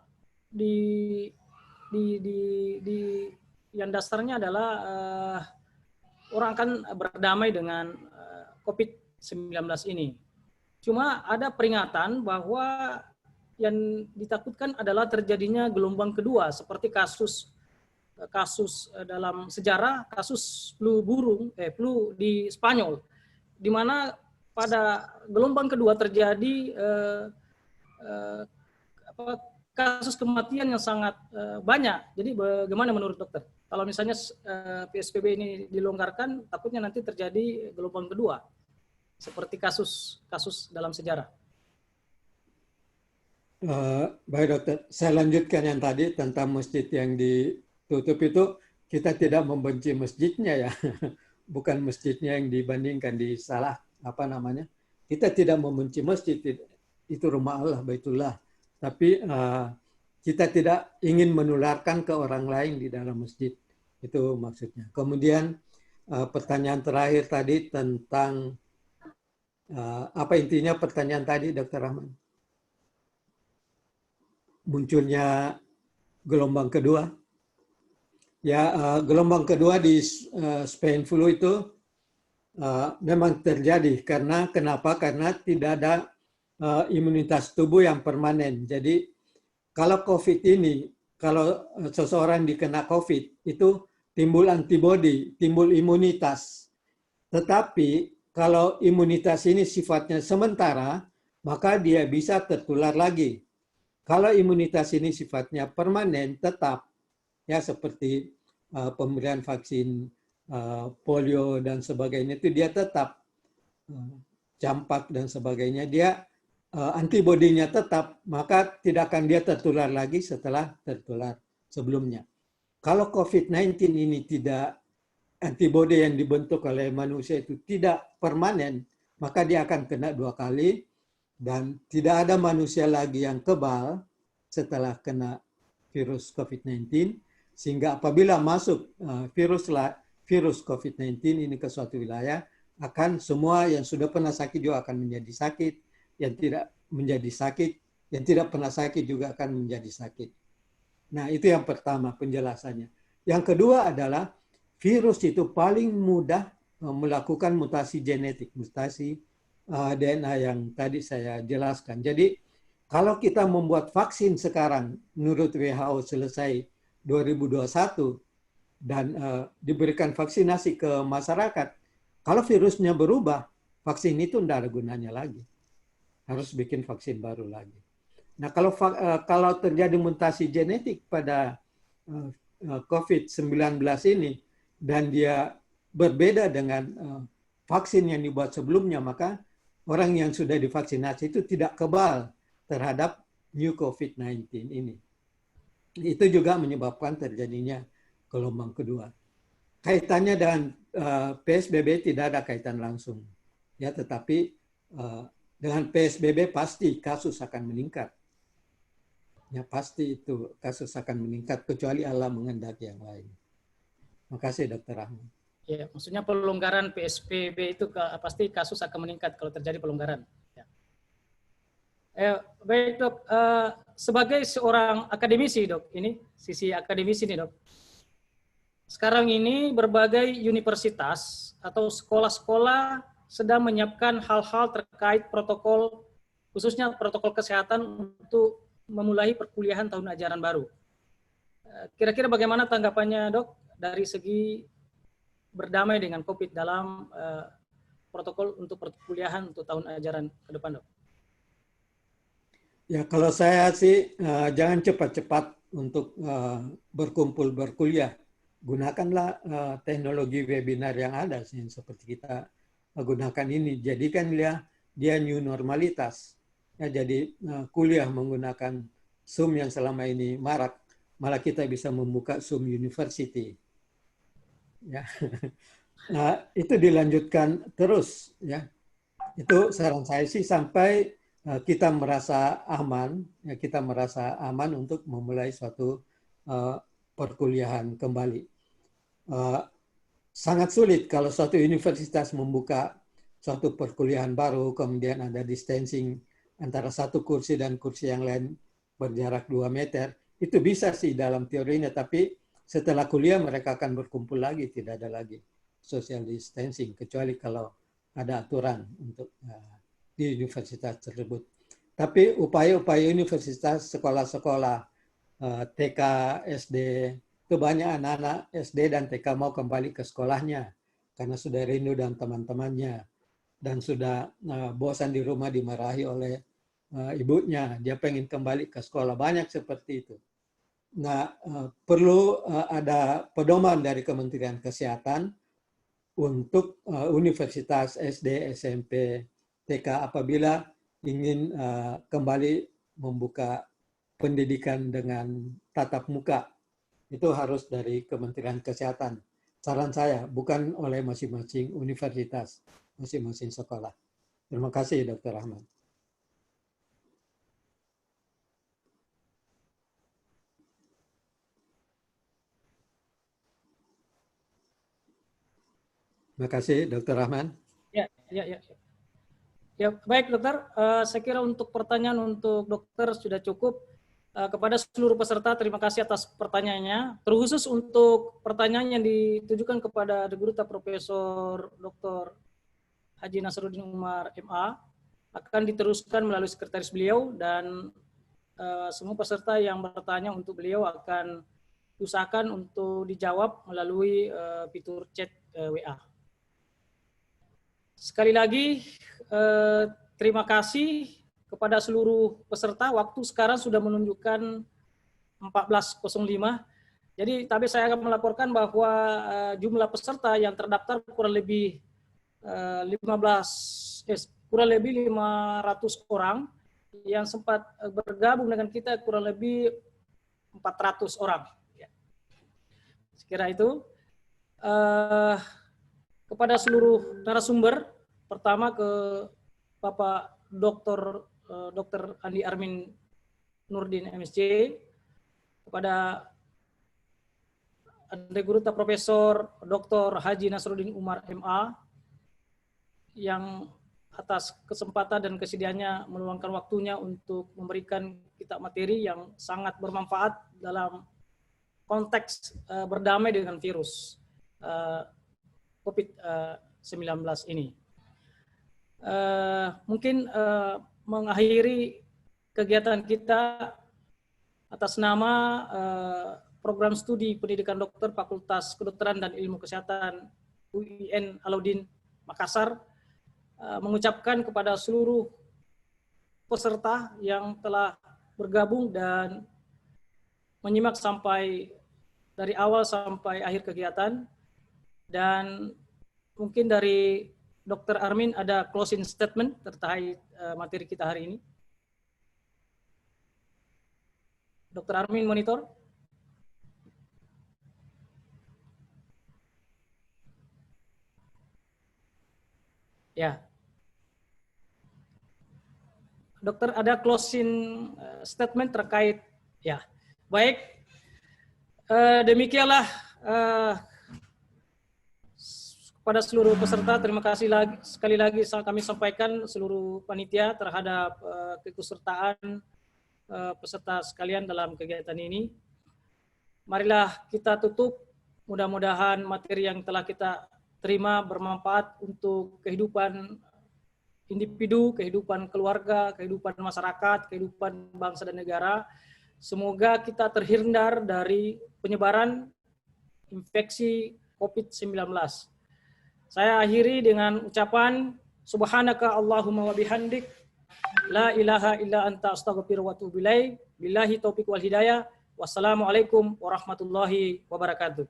yang dasarnya adalah orang akan berdamai dengan COVID-19 ini. Cuma ada peringatan bahwa yang ditakutkan adalah terjadinya gelombang kedua seperti kasus dalam sejarah kasus flu di Spanyol, di mana pada gelombang kedua terjadi kasus kematian yang sangat banyak. Jadi bagaimana menurut dokter? Kalau misalnya PSBB ini dilonggarkan, takutnya nanti terjadi gelombang kedua seperti kasus dalam sejarah. Baik dokter, saya lanjutkan yang tadi tentang masjid yang ditutup itu, kita tidak membenci masjidnya ya, bukan masjidnya yang dibandingkan di salah apa namanya. Kita tidak membenci masjid, itu rumah Allah, Baitullah. Tapi kita tidak ingin menularkan ke orang lain di dalam masjid, itu maksudnya. Kemudian pertanyaan terakhir tadi tentang apa intinya pertanyaan tadi, Dr. Rahman? Munculnya gelombang kedua. Ya, gelombang kedua di Spain flu itu memang terjadi kenapa? Karena tidak ada imunitas tubuh yang permanen. Jadi kalau COVID ini, kalau seseorang dikena COVID itu timbul antibodi, timbul imunitas. Tetapi kalau imunitas ini sifatnya sementara, maka dia bisa tertular lagi. Kalau imunitas ini sifatnya permanen, tetap ya seperti pemberian vaksin polio dan sebagainya itu dia tetap campak dan sebagainya, dia antibodinya tetap, maka tidak akan dia tertular lagi setelah tertular sebelumnya. Kalau COVID-19 ini tidak, antibodi yang dibentuk oleh manusia itu tidak permanen, maka dia akan kena 2 kali. Dan tidak ada manusia lagi yang kebal setelah kena virus COVID-19, sehingga apabila masuk virus COVID-19 ini ke suatu wilayah, akan semua yang sudah pernah sakit juga akan menjadi sakit, yang tidak menjadi sakit, yang tidak pernah sakit juga akan menjadi sakit. Nah, itu yang pertama penjelasannya. Yang kedua adalah virus itu paling mudah melakukan mutasi genetik, mutasi DNA yang tadi saya jelaskan. Jadi kalau kita membuat vaksin sekarang menurut WHO selesai 2021 dan diberikan vaksinasi ke masyarakat, kalau virusnya berubah, vaksin itu tidak ada gunanya lagi. Harus bikin vaksin baru lagi. Nah, kalau terjadi mutasi genetik pada COVID-19 ini dan dia berbeda dengan vaksin yang dibuat sebelumnya, maka orang yang sudah divaksinasi itu tidak kebal terhadap new COVID-19 ini. Itu juga menyebabkan terjadinya gelombang kedua. Kaitannya dengan PSBB tidak ada kaitan langsung. Ya, tetapi dengan PSBB pasti kasus akan meningkat. Ya, pasti itu kasus akan meningkat kecuali Allah menghendaki yang lain. Terima kasih Dr. Rahman. Ya, maksudnya pelonggaran PSBB itu pasti kasus akan meningkat kalau terjadi pelonggaran. Ya. Baik dok, sebagai seorang akademisi dok, ini sisi akademisi nih dok. Sekarang ini berbagai universitas atau sekolah-sekolah sedang menyiapkan hal-hal terkait protokol, khususnya protokol kesehatan untuk memulai perkuliahan tahun ajaran baru. Kira-kira bagaimana tanggapannya dok dari segi berdamai dengan COVID dalam protokol untuk perkuliahan untuk tahun ajaran ke depan, dok? Ya, kalau saya sih jangan cepat-cepat untuk berkumpul berkuliah. Gunakanlah teknologi webinar yang ada seperti kita gunakan ini. Jadikan dia new normalitas. Ya, jadi kuliah menggunakan Zoom yang selama ini marak, malah kita bisa membuka Zoom University. Ya. Nah, itu dilanjutkan terus ya. Itu saran saya sih sampai kita merasa aman, ya, kita merasa aman untuk memulai suatu perkuliahan kembali. Sangat sulit kalau suatu universitas membuka suatu perkuliahan baru, kemudian ada distancing antara satu kursi dan kursi yang lain berjarak 2 meter. Itu bisa sih dalam teorinya, tapi setelah kuliah mereka akan berkumpul lagi, tidak ada lagi social distancing, kecuali kalau ada aturan untuk di universitas tersebut. Tapi upaya-upaya universitas, sekolah-sekolah TK, SD, itu banyak anak-anak SD dan TK mau kembali ke sekolahnya karena sudah rindu dan teman-temannya dan sudah bosan di rumah dimarahi oleh ibunya. Dia pengen kembali ke sekolah, banyak seperti itu. Nah, perlu ada pedoman dari Kementerian Kesehatan untuk universitas SD, SMP, TK apabila ingin kembali membuka pendidikan dengan tatap muka itu harus dari Kementerian Kesehatan. Saran saya, bukan oleh masing-masing universitas, masing-masing sekolah. Terima kasih, Dr. Rahman. Terima kasih, Dr. Rahman. Ya. Ya, baik dokter. Saya kira untuk pertanyaan untuk dokter sudah cukup. Kepada seluruh peserta, terima kasih atas pertanyaannya. Terkhusus untuk pertanyaan yang ditujukan kepada The Guruta Profesor Dr. Haji Nasruddin Umar MA akan diteruskan melalui sekretaris beliau, dan semua peserta yang bertanya untuk beliau akan usahakan untuk dijawab melalui fitur chat WA. Sekali lagi, terima kasih kepada seluruh peserta. Waktu sekarang sudah menunjukkan 14.05. Jadi tadi saya akan melaporkan bahwa jumlah peserta yang terdaftar kurang lebih 500 orang, yang sempat bergabung dengan kita kurang lebih 400 orang. Sekira itu. Kepada seluruh narasumber, pertama ke Bapak Dr. Andi Armin Nurdin MSc, kepada Anda Guruta Profesor Dr. Haji Nasruddin Umar MA yang atas kesempatan dan kesediaannya meluangkan waktunya untuk memberikan kita materi yang sangat bermanfaat dalam konteks berdamai dengan virus COVID-19 ini. Mungkin mengakhiri kegiatan kita atas nama Program Studi Pendidikan Dokter Fakultas Kedokteran dan Ilmu Kesehatan UIN Alauddin Makassar, mengucapkan kepada seluruh peserta yang telah bergabung dan menyimak sampai dari awal sampai akhir kegiatan. Dan mungkin dari Dr. Armin ada closing statement terkait materi kita hari ini. Dr. Armin, monitor. Ya. Dokter, ada closing statement terkait, ya. Baik. Demikianlah pada seluruh peserta, terima kasih sekali lagi kami sampaikan seluruh panitia terhadap keikutsertaan peserta sekalian dalam kegiatan ini. Marilah kita tutup, mudah-mudahan materi yang telah kita terima bermanfaat untuk kehidupan individu, kehidupan keluarga, kehidupan masyarakat, kehidupan bangsa dan negara. Semoga kita terhindar dari penyebaran infeksi COVID-19. Saya akhiri dengan ucapan subhanaka Allahumma wa bihamdik la ilaha illa anta astaghfiruka wa atubu ilaik. Billahi taufiq wal hidayah. Wassalamualaikum warahmatullahi wabarakatuh.